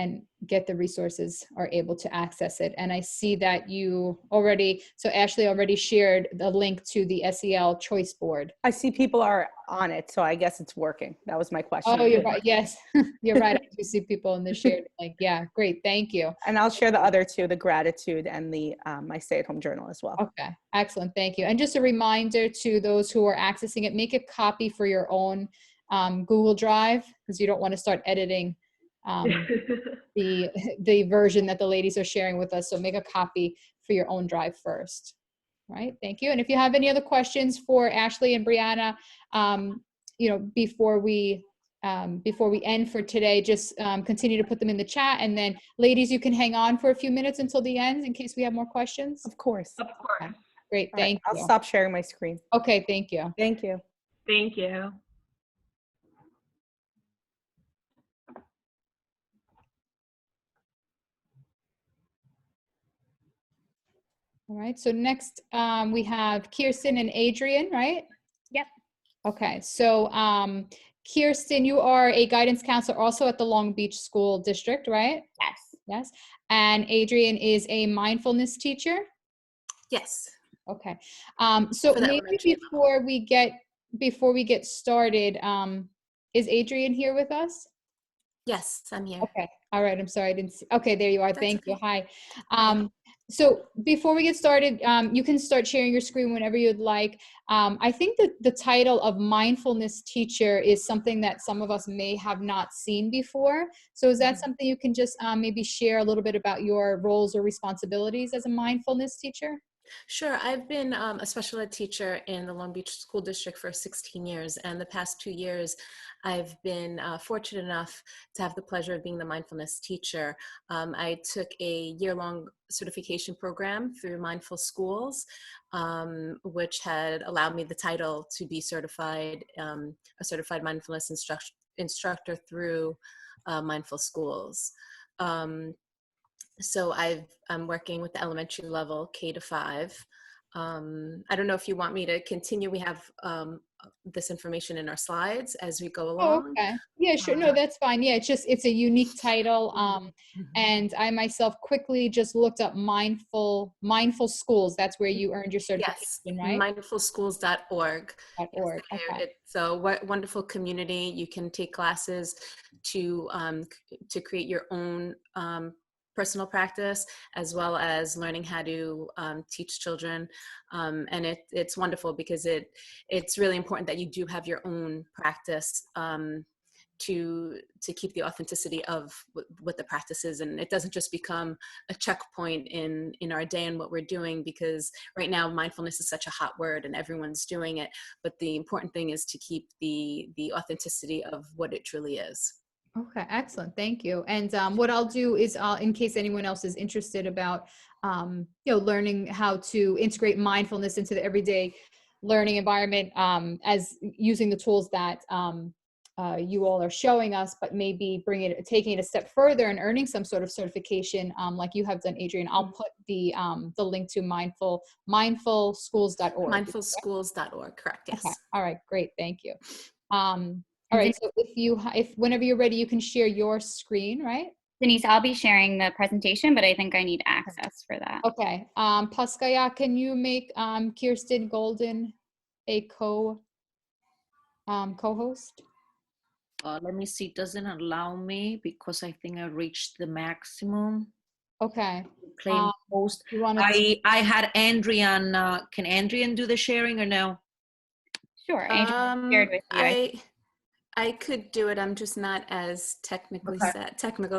and get the resources are able to access it. And I see that so Ashley already shared the link to the SEL choice board. I see people are on it, so I guess it's working. That was my question. Oh, you're right. Yes, you're right. I do see people in the shared link. Yeah, great. Thank you. And I'll share the other two, the gratitude and the my stay-at-home journal as well. Okay, excellent. Thank you. And just a reminder to those who are accessing it, make a copy for your own Google Drive, because you don't want to start editing the version that the ladies are sharing with us. So make a copy for your own drive first. All right, thank you. And if you have any other questions for Ashley and Brianna, you know, before we end for today, just continue to put them in the chat. And then ladies, you can hang on for a few minutes until the end in case we have more questions. Of course. Of course. Okay, great, All right, thank I'll you. stop sharing my screen. Okay, thank you. Thank you. Thank you. All right, so next we have Kirsten and Adrian, right? Yep. Okay, so Kirsten, you are a guidance counselor also at the Long Beach School District, right? Yes. Yes. And Adrian is a mindfulness teacher? Yes. Okay. So For the maybe elementary before we get started, is Adrian here with us? Yes, I'm here. Okay. All right. I'm sorry. I didn't see. Okay. There you are. That's Thank you. okay. Hi. So before we get started, you can start sharing your screen whenever you'd like. I think that the title of mindfulness teacher is something that some of us may have not seen before. So is that something you can just maybe share a little bit about your roles or responsibilities as a mindfulness teacher? Sure. I've been a special ed teacher in the Long Beach School District for 16 years. And the past 2 years, I've been fortunate enough to have the pleasure of being the mindfulness teacher. I took a year-long certification program through Mindful Schools, which had allowed me the title to be certified, a certified mindfulness instructor through Mindful Schools. So I'm working with the elementary level, K to 5. I don't know if you want me to continue. We have this information in our slides as we go Oh, along. okay. Yeah, sure. No, that's fine. Yeah, it's a unique title. Mhm. And I myself quickly just looked up mindful schools. That's where you earned your Yes, certification, right? mindfulschools.org. .org. Yes, Okay. it's a wonderful community. You can take classes to create your own personal practice, as well as learning how to teach children. And it's wonderful because it's really important that you do have your own practice to keep the authenticity of what the practice is, and it doesn't just become a checkpoint in our day and what we're doing, because right now mindfulness is such a hot word and everyone's doing it, but the important thing is to keep the authenticity of what it truly is. Okay, excellent. Thank you. And what I'll do is in case anyone else is interested about, learning how to integrate mindfulness into the everyday learning environment as using the tools that you all are showing us, but maybe taking it a step further and earning some sort of certification like you have done, Adrian. I'll put the link to mindfulschools.org. Mindfulschools.org, correct, yes. Okay. All right, great. Thank you. All right, so if whenever you're ready, you can share your screen, right? Denise, I'll be sharing the presentation, but I think I need access for that. Okay. Paskaya, can you make Kirsten Golden a co-host? Let me see, it doesn't allow me because I think I reached the maximum. Okay. Claim host. You want to? I had Andrian. Can Andrian do the sharing or no? Sure. Adrian shared with you. I could do it. I'm just not as technical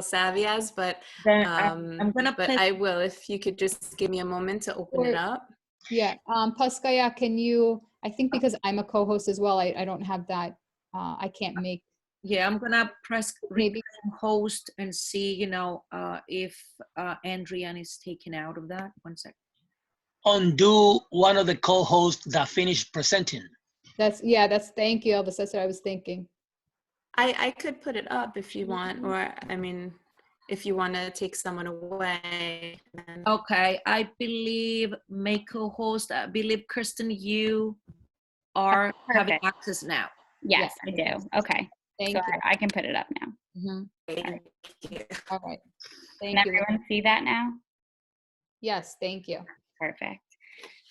savvy as, but then I'm gonna. But I will, if you could just give me a moment to open it up. Yeah. Paskaya, can you? I think because I'm a co-host as well, I don't have that. I can't make. Yeah, I'm gonna press maybe host and see, if Andrian is taken out of that. 1 second. Undo one of the co-hosts that finished presenting. Thank you, Elvis. That's what I was thinking. I could put it up if you want, or I mean, if you want to take someone away. Then. Okay, I believe make co-host. I believe Kirsten, you are having access now. Yes, I do. Okay, thank you. I can put it up now. Thank you. All right. Can everyone see that now? Yes, thank you. Perfect.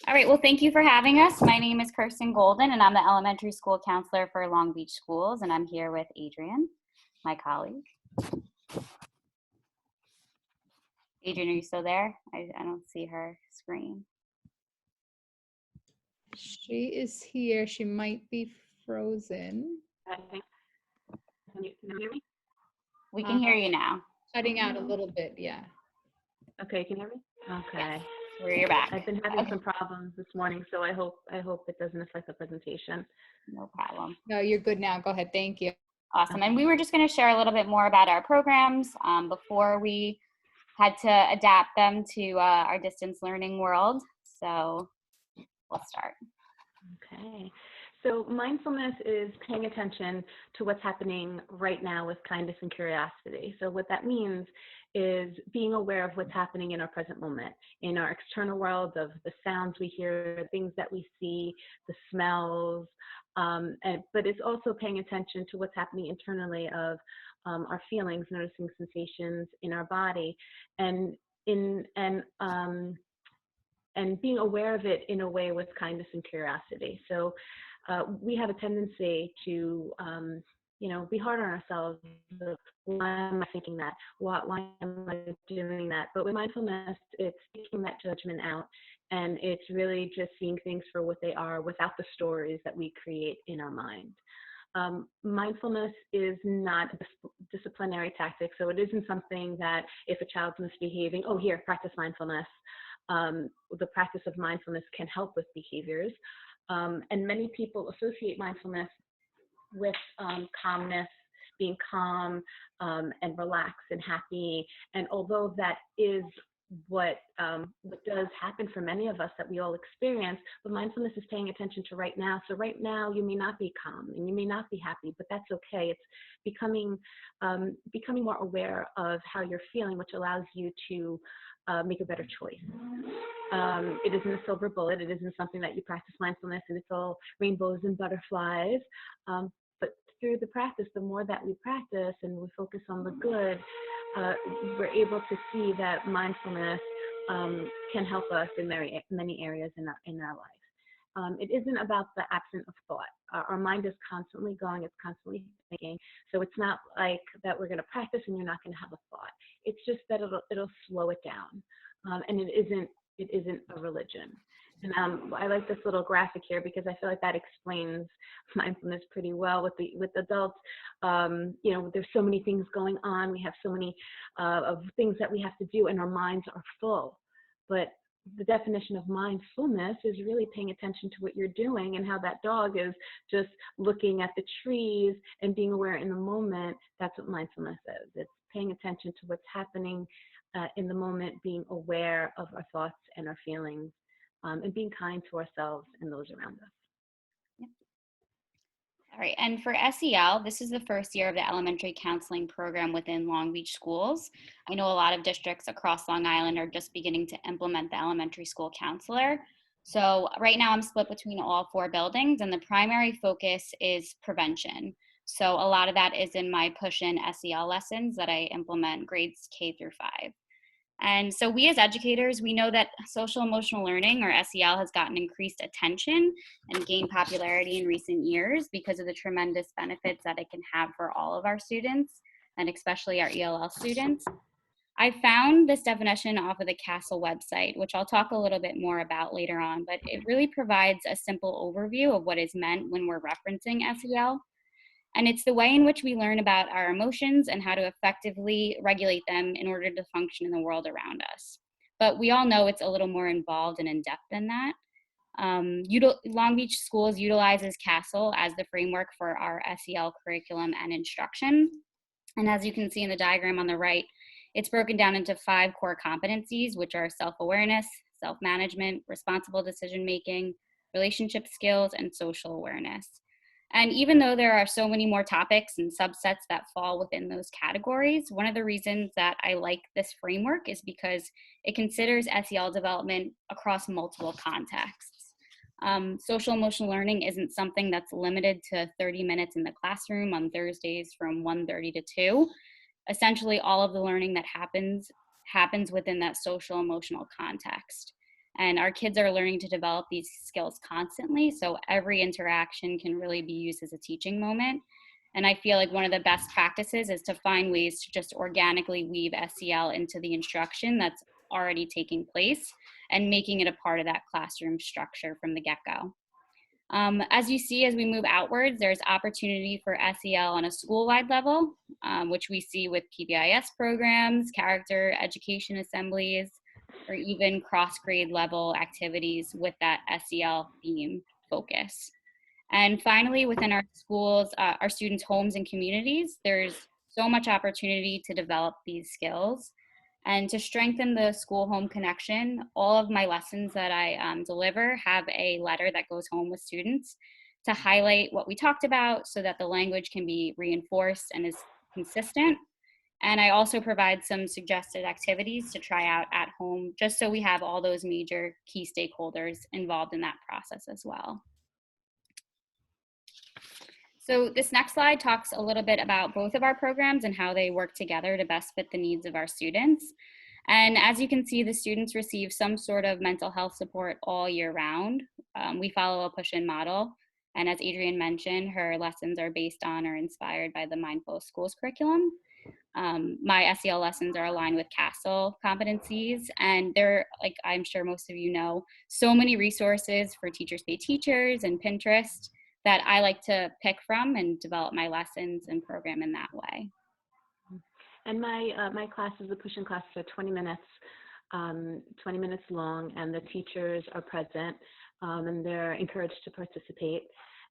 All right, well, thank you for having us. My name is Kirsten Golden, and I'm the elementary school counselor for Long Beach Schools, and I'm here with Adrian, my colleague. Adrian, are you still there? I don't see her screen. She is here. She might be frozen. Can you hear me? We can hear you now. Cutting out a little bit, yeah. Okay, can you hear me? Okay. You're back. I've been having some problems this morning, so I hope it doesn't affect the presentation. No problem. No, you're good now. Go ahead. Thank you. Awesome. And we were just going to share a little bit more about our programs before we had to adapt them to our distance learning world. So we'll start. Okay. So mindfulness is paying attention to what's happening right now with kindness and curiosity. So what that means is being aware of what's happening in our present moment, in our external world, of the sounds we hear, things that we see, the smells, but it's also paying attention to what's happening internally of our feelings, noticing sensations in our body, and being aware of it in a way with kindness and curiosity. So we have a tendency to, be hard on ourselves. Why am I thinking that? Why am I doing that? But with mindfulness, it's taking that judgment out, and it's really just seeing things for what they are without the stories that we create in our mind. Mindfulness is not a disciplinary tactic, so it isn't something that if a child's misbehaving, oh, here, practice mindfulness. The practice of mindfulness can help with behaviors. And many people associate mindfulness with calmness, being calm and relaxed and happy. And although that is what does happen for many of us that we all experience, but mindfulness is paying attention to right now. So right now you may not be calm and you may not be happy, but that's okay. It's becoming more aware of how you're feeling, which allows you to make a better choice. It isn't a silver bullet. It isn't something that you practice mindfulness and it's all rainbows and butterflies. But through the practice, the more that we practice and we focus on the good, we're able to see that mindfulness can help us in many areas in our life. It isn't about the absence of thought. Our mind is constantly going, it's constantly thinking. So it's not like that we're going to practice and you're not going to have a thought. It's just that it'll slow it down. And it isn't a religion. And I like this little graphic here because I feel like that explains mindfulness pretty well with adults. There's so many things going on. We have so many of things that we have to do and our minds are full. But the definition of mindfulness is really paying attention to what you're doing and how that dog is just looking at the trees and being aware in the moment. That's what mindfulness is. It's paying attention to what's happening in the moment, being aware of our thoughts and our feelings, and being kind to ourselves and those around us. Yep. All right, and for SEL, this is the first year of the elementary counseling program within Long Beach schools. I know a lot of districts across Long Island are just beginning to implement the elementary school counselor. So right now I'm split between all 4 buildings, and the primary focus is prevention. So a lot of that is in my push-in SEL lessons that I implement grades K through 5. And so we as educators, we know that social emotional learning, or SEL, has gotten increased attention and gained popularity in recent years because of the tremendous benefits that it can have for all of our students, and especially our ELL students. I found this definition off of the CASEL website, which I'll talk a little bit more about later on, but it really provides a simple overview of what is meant when we're referencing SEL. And it's the way in which we learn about our emotions and how to effectively regulate them in order to function in the world around us. But we all know it's a little more involved and in-depth than that. Long Beach Schools utilizes CASEL as the framework for our SEL curriculum and instruction. And as you can see in the diagram on the right, it's broken down into 5 core competencies, which are self-awareness, self-management, responsible decision-making, relationship skills, and social awareness. And even though there are so many more topics and subsets that fall within those categories, one of the reasons that I like this framework is because it considers SEL development across multiple contexts. Social emotional learning isn't something that's limited to 30 minutes in the classroom on Thursdays from 1:30 to 2. Essentially, all of the learning that happens within that social emotional context. And our kids are learning to develop these skills constantly, so every interaction can really be used as a teaching moment. And I feel like one of the best practices is to find ways to just organically weave SEL into the instruction that's already taking place and making it a part of that classroom structure from the get-go. As you see, as we move outwards, there's opportunity for SEL on a school-wide level, which we see with PBIS programs, character education assemblies, or even cross-grade level activities with that SEL theme focus. And finally, within our schools, our students' homes and communities, there's so much opportunity to develop these skills. And to strengthen the school-home connection, all of my lessons that I deliver have a letter that goes home with students to highlight what we talked about so that the language can be reinforced and is consistent. And I also provide some suggested activities to try out at home, just so we have all those major key stakeholders involved in that process as well. So this next slide talks a little bit about both of our programs and how they work together to best fit the needs of our students. And as you can see, the students receive some sort of mental health support all year round. We follow a push-in model. And as Adrienne mentioned, her lessons are based on or inspired by the Mindful Schools curriculum. My SEL lessons are aligned with CASEL competencies, and there, like I'm sure most of you know, so many resources for Teachers Pay Teachers and Pinterest that I like to pick from and develop my lessons and program in that way. And my classes, the push-in classes, are 20 minutes long, and the teachers are present, and they're encouraged to participate.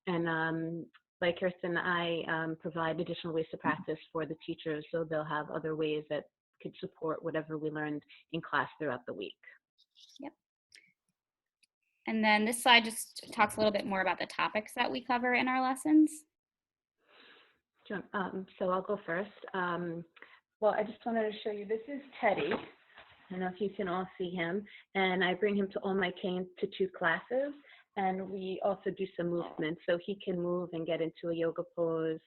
And like Kirsten, I provide additional ways to practice for the teachers, so they'll have other ways that could support whatever we learned in class throughout the week. Yep. And then this slide just talks a little bit more about the topics that we cover in our lessons. Sure. So I'll go first. Well, I just wanted to show you, this is Teddy. I don't know if you can all see him. And I bring him to all my K-2 classes. And we also do some movement, so he can move and get into a yoga pose.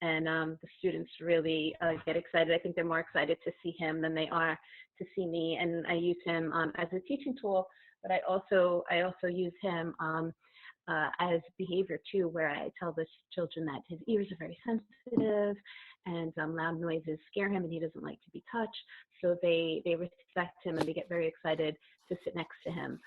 And the students really get excited. I think they're more excited to see him than they are to see me. And I use him as a teaching tool, but I also use him as behavior too, where I tell the children that his ears are very sensitive and loud noises scare him and he doesn't like to be touched. So they respect him and they get very excited to sit next to him.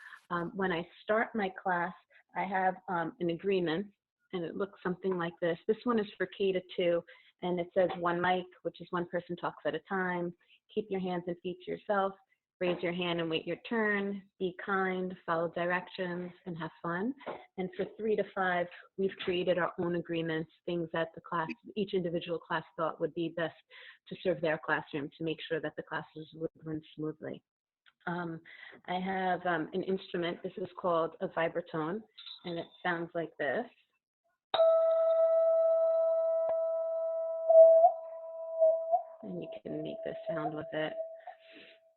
When I start my class, I have an agreement, and it looks something like this. This one is for K-2, and it says one mic, which is one person talks at a time. Keep your hands and feet to yourself. Raise your hand and wait your turn. Be kind, follow directions, and have fun. And for 3 to 5, we've created our own agreements, things that the class, each individual class thought would be best to serve their classroom to make sure that the classes would run smoothly. I have an instrument. This is called a vibratone, and it sounds like this. And you can make this sound with it.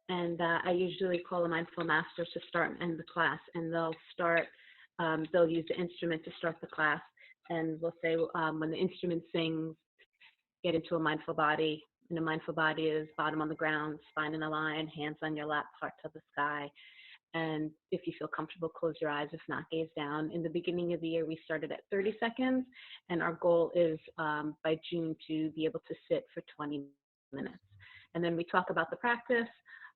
And I usually call a mindful master to start and end the class, and they'll use the instrument to start the class, and we'll say when the instrument sings, get into a mindful body. And a mindful body is bottom on the ground, spine in a line, hands on your lap, heart to the sky. And if you feel comfortable, close your eyes. If not, gaze down. In the beginning of the year, we started at 30 seconds, and our goal is by June to be able to sit for 20 minutes. And then we talk about the practice.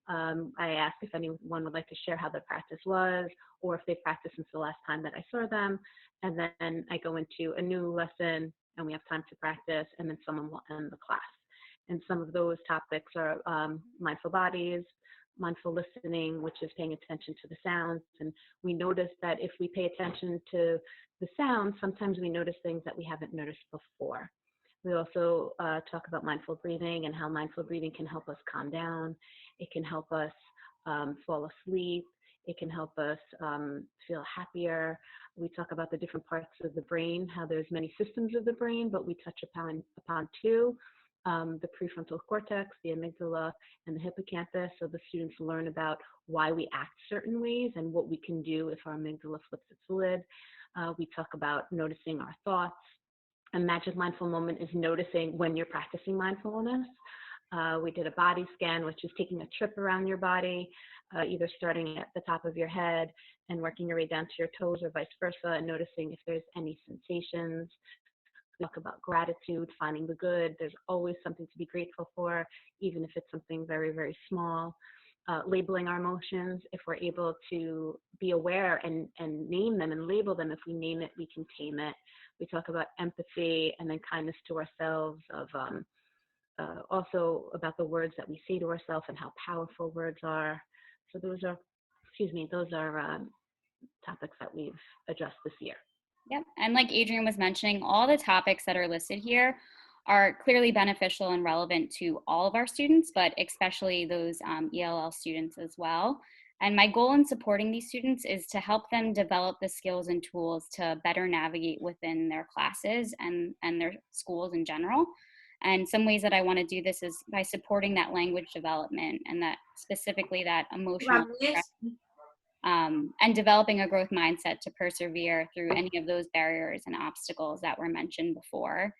I ask if anyone would like to share how their practice was, or if they practiced since the last time that I saw them. And then I go into a new lesson, and we have time to practice, and then someone will end the class. And some of those topics are mindful bodies, mindful listening, which is paying attention to the sounds. And we notice that if we pay attention to the sounds, sometimes we notice things that we haven't noticed before. We also talk about mindful breathing and how mindful breathing can help us calm down. It can help us fall asleep. It can help us feel happier. We talk about the different parts of the brain, how there's many systems of the brain, but we touch upon 2. The prefrontal cortex, the amygdala, and the hippocampus. So the students learn about why we act certain ways and what we can do if our amygdala flips its lid. We talk about noticing our thoughts. A magic mindful moment is noticing when you're practicing mindfulness. We did a body scan, which is taking a trip around your body, either starting at the top of your head and working your way down to your toes or vice versa, and noticing if there's any sensations. Talk about gratitude, finding the good. There's always something to be grateful for, even if it's something very, very small. Labeling our emotions. If we're able to be aware and name them and label them, if we name it, we can tame it. We talk about empathy and then kindness to ourselves, also about the words that we say to ourselves and how powerful words are. So those are, topics that we've addressed this year. Yep, and like Adrian was mentioning, all the topics that are listed here are clearly beneficial and relevant to all of our students, but especially those ELL students as well. And my goal in supporting these students is to help them develop the skills and tools to better navigate within their classes and their schools in general. And some ways that I want to do this is by supporting that language development and that specifically that emotional and developing a growth mindset to persevere through any of those barriers and obstacles that were mentioned before,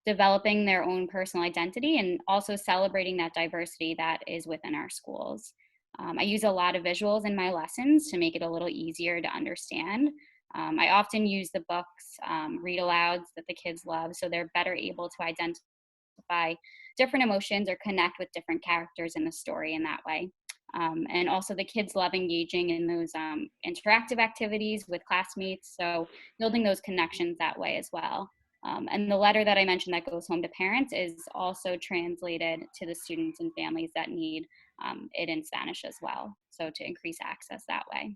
developing their own personal identity, and also celebrating that diversity that is within our schools. I use a lot of visuals in my lessons to make it a little easier to understand. I often use the books, read alouds that the kids love, so they're better able to identify different emotions or connect with different characters in the story in that way. And also the kids love engaging in those interactive activities with classmates, so building those connections that way as well. And the letter that I mentioned that goes home to parents is also translated to the students and families that need it in Spanish as well, so to increase access that way.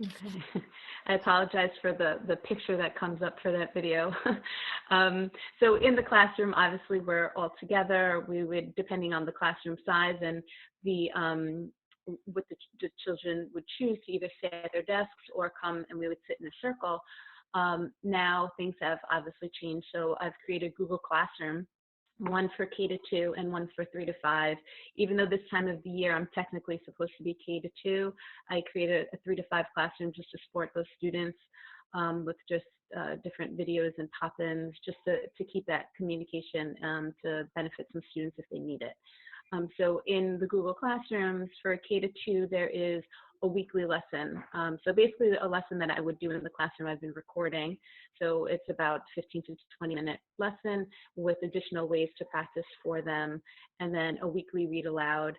Okay. I apologize for the picture that comes up for that video. So in the classroom, obviously we're all together. We would, depending on the classroom size and what the children would choose to either sit at their desks or come and we would sit in a circle. Now things have obviously changed. So I've created Google Classroom, one for K-2 and one for 3-5. Even though this time of the year I'm technically supposed to be K-2, I created a 3-5 classroom just to support those students with just different videos and pop-ins, just to keep that communication to benefit some students if they need it. So in the Google Classrooms for K-2, there is a weekly lesson. So basically a lesson that I would do in the classroom I've been recording. So it's about 15 to 20-minute lesson with additional ways to practice for them. And then a weekly read aloud,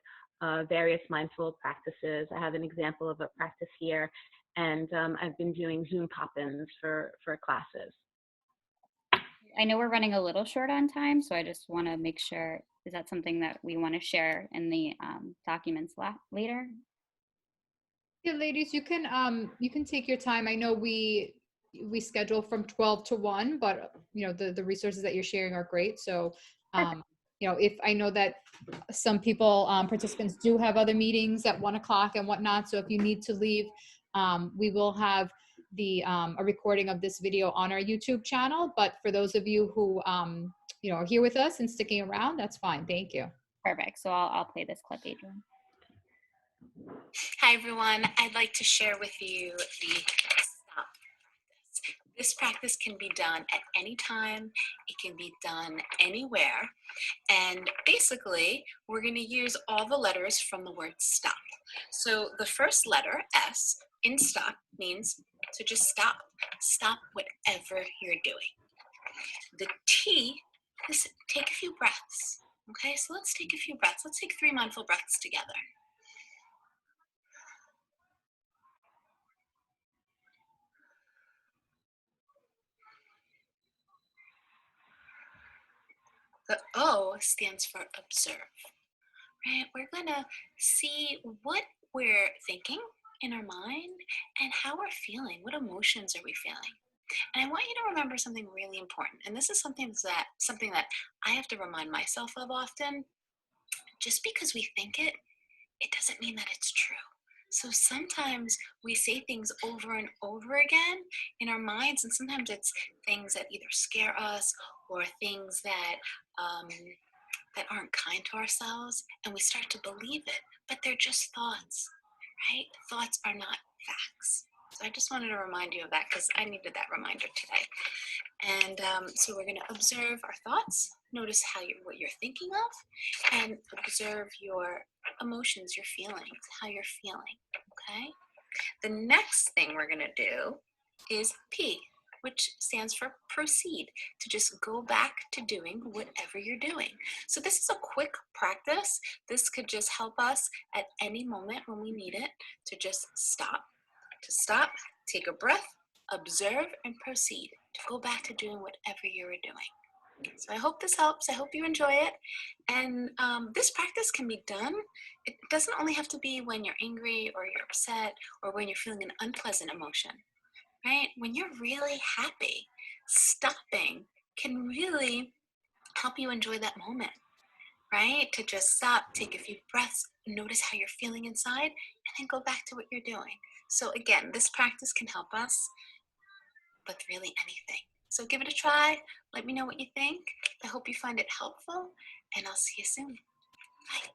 various mindful practices. I have an example of a practice here. And I've been doing Zoom pop-ins for classes. I know we're running a little short on time, so I just want to make sure, is that something that we want to share in the documents later? Yeah, ladies, you can take your time. I know we schedule from 12 to 1, but you know the resources that you're sharing are great. So you know, if I know that some people participants do have other meetings at 1 o'clock and whatnot, so if you need to leave, we will have the a recording of this video on our YouTube channel. But for those of you who you know, are here with us and sticking around, that's fine. Thank you. Perfect. So I'll play this clip, Adrian. Hi everyone, I'd like to share with you the stop practice. This practice can be done at any time, it can be done anywhere, and basically we're going to use all the letters from the word stop. So the first letter, S, in stop means to just stop. Stop whatever you're doing. The T is take a few breaths. Okay, so let's take a few breaths. Let's take 3 mindful breaths together. The O stands for observe, right? We're gonna see what we're thinking in our mind and how we're feeling. What emotions are we feeling? And I want you to remember something really important. And this is something that I have to remind myself of often. Just because we think it, it doesn't mean that it's true. So sometimes we say things over and over again in our minds, and sometimes it's things that either scare us or things that that aren't kind to ourselves, and we start to believe it, but they're just thoughts, right? Thoughts are not facts. So I just wanted to remind you of that because I needed that reminder today. And so we're going to observe our thoughts, notice what you're thinking of, and observe your emotions, your feelings, how you're feeling, okay? The next thing we're going to do is P, which stands for proceed, to just go back to doing whatever you're doing. So this is a quick practice. This could just help us at any moment when we need it to just stop. To stop, take a breath, observe, and proceed. To go back to doing whatever you were doing. So I hope this helps. I hope you enjoy it. And this practice can be done. It doesn't only have to be when you're angry or you're upset or when you're feeling an unpleasant emotion, right? When you're really happy, stopping can really help you enjoy that moment, right? To just stop, take a few breaths, notice how you're feeling inside, and then go back to what you're doing. So again, this practice can help us with really anything. So give it a try. Let me know what you think. I hope you find it helpful, and I'll see you soon. Bye.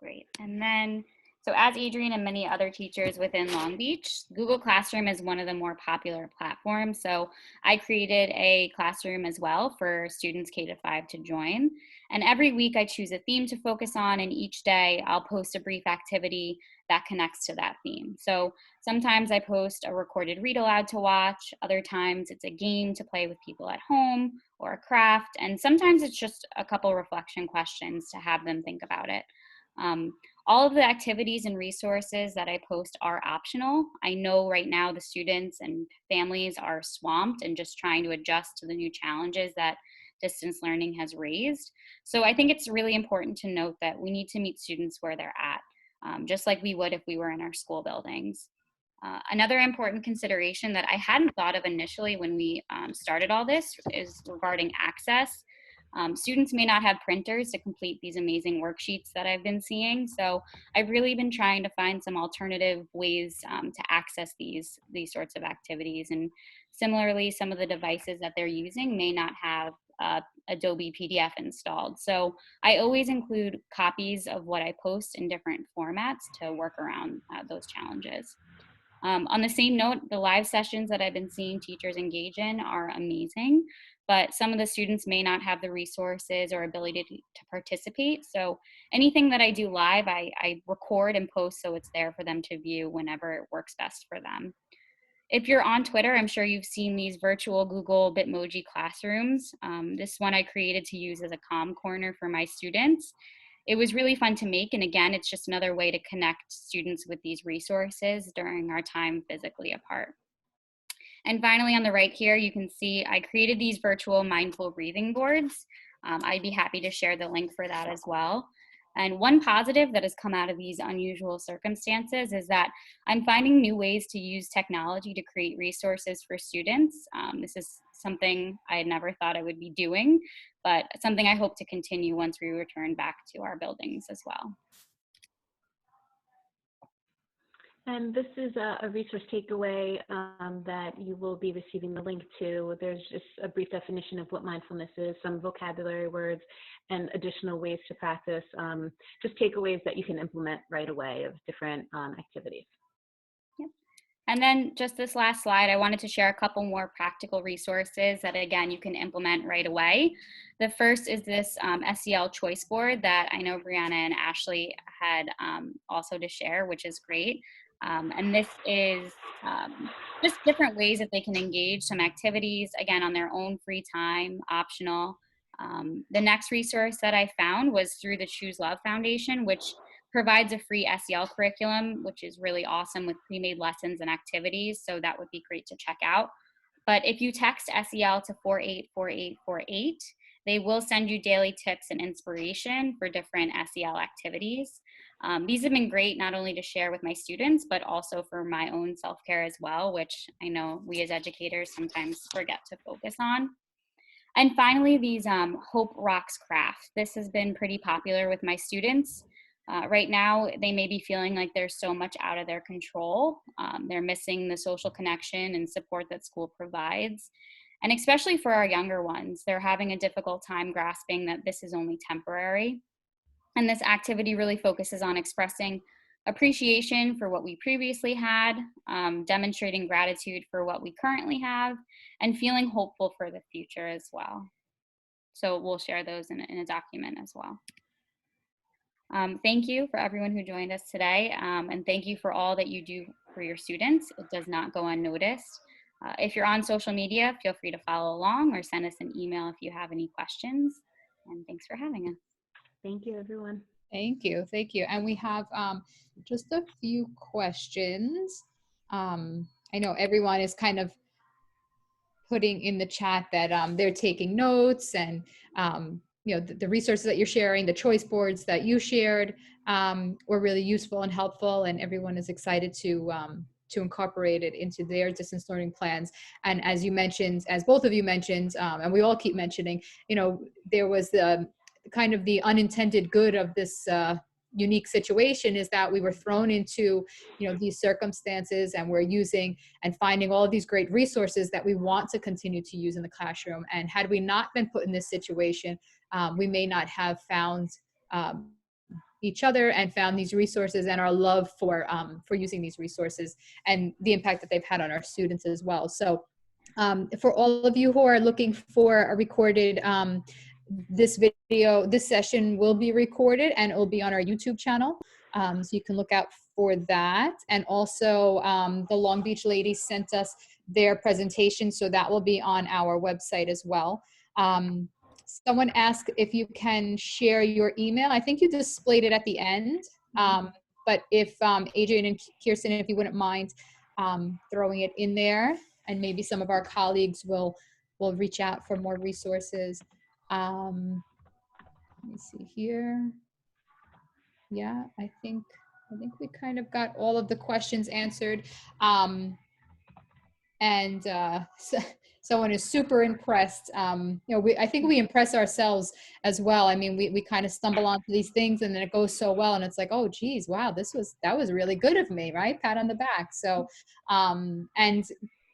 Great. And then, so as Adrienne and many other teachers within Long Beach, Google Classroom is one of the more popular platforms. So I created a classroom as well for students K-5 to join. And every week I choose a theme to focus on, and each day I'll post a brief activity that connects to that theme. So sometimes I post a recorded read aloud to watch, other times it's a game to play with people at home or a craft, and sometimes it's just a couple reflection questions to have them think about it. All of the activities and resources that I post are optional. I know right now the students and families are swamped and just trying to adjust to the new challenges that distance learning has raised. So I think it's really important to note that we need to meet students where they're at, just like we would if we were in our school buildings. Another important consideration that I hadn't thought of initially when we started all this is regarding access. Students may not have printers to complete these amazing worksheets that I've been seeing, so I've really been trying to find some alternative ways to access these sorts of activities. And similarly, some of the devices that they're using may not have Adobe PDF installed. So I always include copies of what I post in different formats to work around those challenges. On the same note, the live sessions that I've been seeing teachers engage in are amazing, but some of the students may not have the resources or ability to participate. So anything that I do live, I record and post so it's there for them to view whenever it works best for them. If you're on Twitter, I'm sure you've seen these virtual Google Bitmoji classrooms. This one I created to use as a calm corner for my students. It was really fun to make, and again, it's just another way to connect students with these resources during our time physically apart. And finally, on the right here, you can see I created these virtual mindful breathing boards. I'd be happy to share the link for that as well. And one positive that has come out of these unusual circumstances is that I'm finding new ways to use technology to create resources for students. This is something I had never thought I would be doing, but something I hope to continue once we return back to our buildings as well. And this is a resource takeaway that you will be receiving the link to. There's just a brief definition of what mindfulness is, some vocabulary words, and additional ways to practice, just takeaways that you can implement right away of different activities. Yep. And then just this last slide, I wanted to share a couple more practical resources that, again, you can implement right away. The first is this SEL choice board that I know Brianna and Ashley had also to share, which is great. And this is just different ways that they can engage some activities, again, on their own free time, optional. The next resource that I found was through the Choose Love Foundation, which provides a free SEL curriculum, which is really awesome with pre-made lessons and activities. So that would be great to check out. But if you text SEL to 484848, they will send you daily tips and inspiration for different SEL activities. These have been great not only to share with my students, but also for my own self-care as well, which I know we as educators sometimes forget to focus on. And finally, these Hope Rocks Craft. This has been pretty popular with my students. Right now, they may be feeling like there's so much out of their control. They're missing the social connection and support that school provides. And especially for our younger ones, they're having a difficult time grasping that this is only temporary. And this activity really focuses on expressing appreciation for what we previously had, demonstrating gratitude for what we currently have, and feeling hopeful for the future as well. So we'll share those in a document as well. Thank you for everyone who joined us today, and thank you for all that you do for your students. It does not go unnoticed. If you're on social media, feel free to follow along or send us an email if you have any questions. And thanks for having us. Thank you, everyone. Thank you. Thank you. And we have just a few questions. I know everyone is kind of putting in the chat that they're taking notes, and the resources that you're sharing, the choice boards that you shared were really useful and helpful, and everyone is excited to incorporate it into their distance learning plans. And as you mentioned, as both of you mentioned, and we all keep mentioning, there was the kind of the unintended good of this unique situation is that we were thrown into these circumstances, and we're using and finding all of these great resources that we want to continue to use in the classroom. And had we not been put in this situation, we may not have found each other and found these resources, and our love for using these resources and the impact that they've had on our students as well. So for all of you who are looking for a recorded this session will be recorded, and it will be on our YouTube channel. So you can look out for that. And also the Long Beach ladies sent us their presentation, so that will be on our website as well. Someone asked if you can share your email. I think you displayed it at the end, but if Adrian and Kirsten, if you wouldn't mind throwing it in there, and maybe some of our colleagues will reach out for more resources. Let me see here. Yeah, I think we kind of got all of the questions answered. And someone is super impressed. I think we impress ourselves as well. I mean, we kind of stumble onto these things, and then it goes so well, and it's like, oh geez, wow, that was really good of me, right? Pat on the back. So and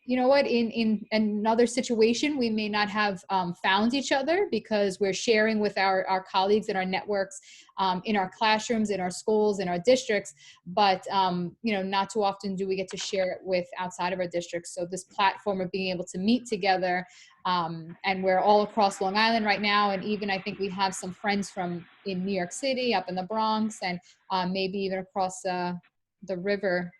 you know what, in another situation, we may not have found each other because we're sharing with our colleagues in our networks, in our classrooms, in our schools, in our districts, but not too often do we get to share it with outside of our districts. So this platform of being able to meet together, and we're all across Long Island right now, and even I think we have some friends in New York City, up in the Bronx, and maybe even across the river.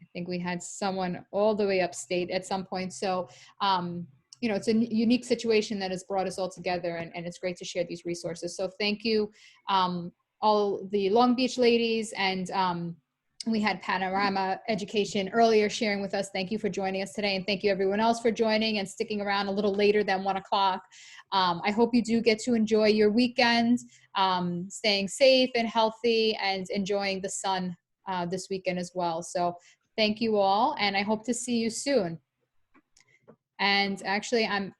I think we had someone all the way upstate at some point. So, it's a unique situation that has brought us all together, and it's great to share these resources. So thank you, all the Long Beach ladies, and we had Panorama Education earlier sharing with us. Thank you for joining us today, and thank you everyone else for joining and sticking around a little later than 1 o'clock. I hope you do get to enjoy your weekend, staying safe and healthy, and enjoying the sun this weekend as well. So thank you all, and I hope to see you soon. And actually, I'm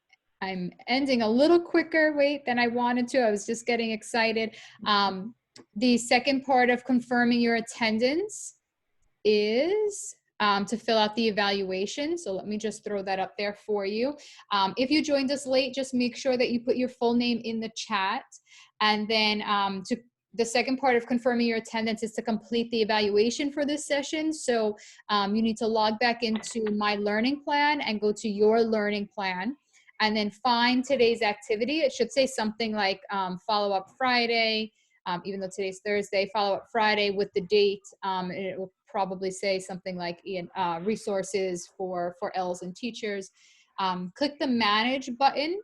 ending a little quicker, than I wanted to. I was just getting excited. The second part of confirming your attendance is to fill out the evaluation. So let me just throw that up there for you. If you joined us late, just make sure that you put your full name in the chat. And then the second part of confirming your attendance is to complete the evaluation for this session. So you need to log back into My Learning Plan and go to Your Learning Plan, and then find today's activity. It should say something like Follow Up Friday, even though today's Thursday, Follow Up Friday with the date, and it will probably say something like resources for ELLs and teachers. Click the Manage button.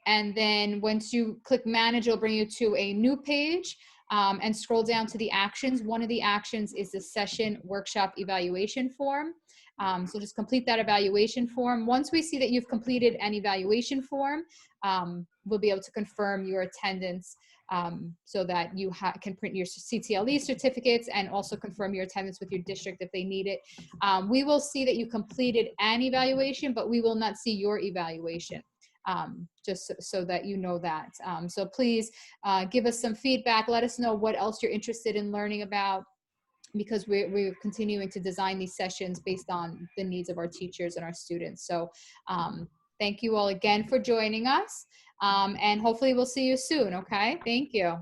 And then once you click Manage, it'll bring you to a new page, and scroll down to the actions. One of the actions is the session workshop evaluation form. So just complete that evaluation form. Once we see that you've completed an evaluation form, we'll be able to confirm your attendance, so that you can print your CTLE certificates and also confirm your attendance with your district if they need it. We will see that you completed an evaluation, but we will not see your evaluation. Just so that you know that. So please give us some feedback. Let us know what else you're interested in learning about, because we're continuing to design these sessions based on the needs of our teachers and our students. So thank you all again for joining us, and hopefully we'll see you soon. Okay, thank you.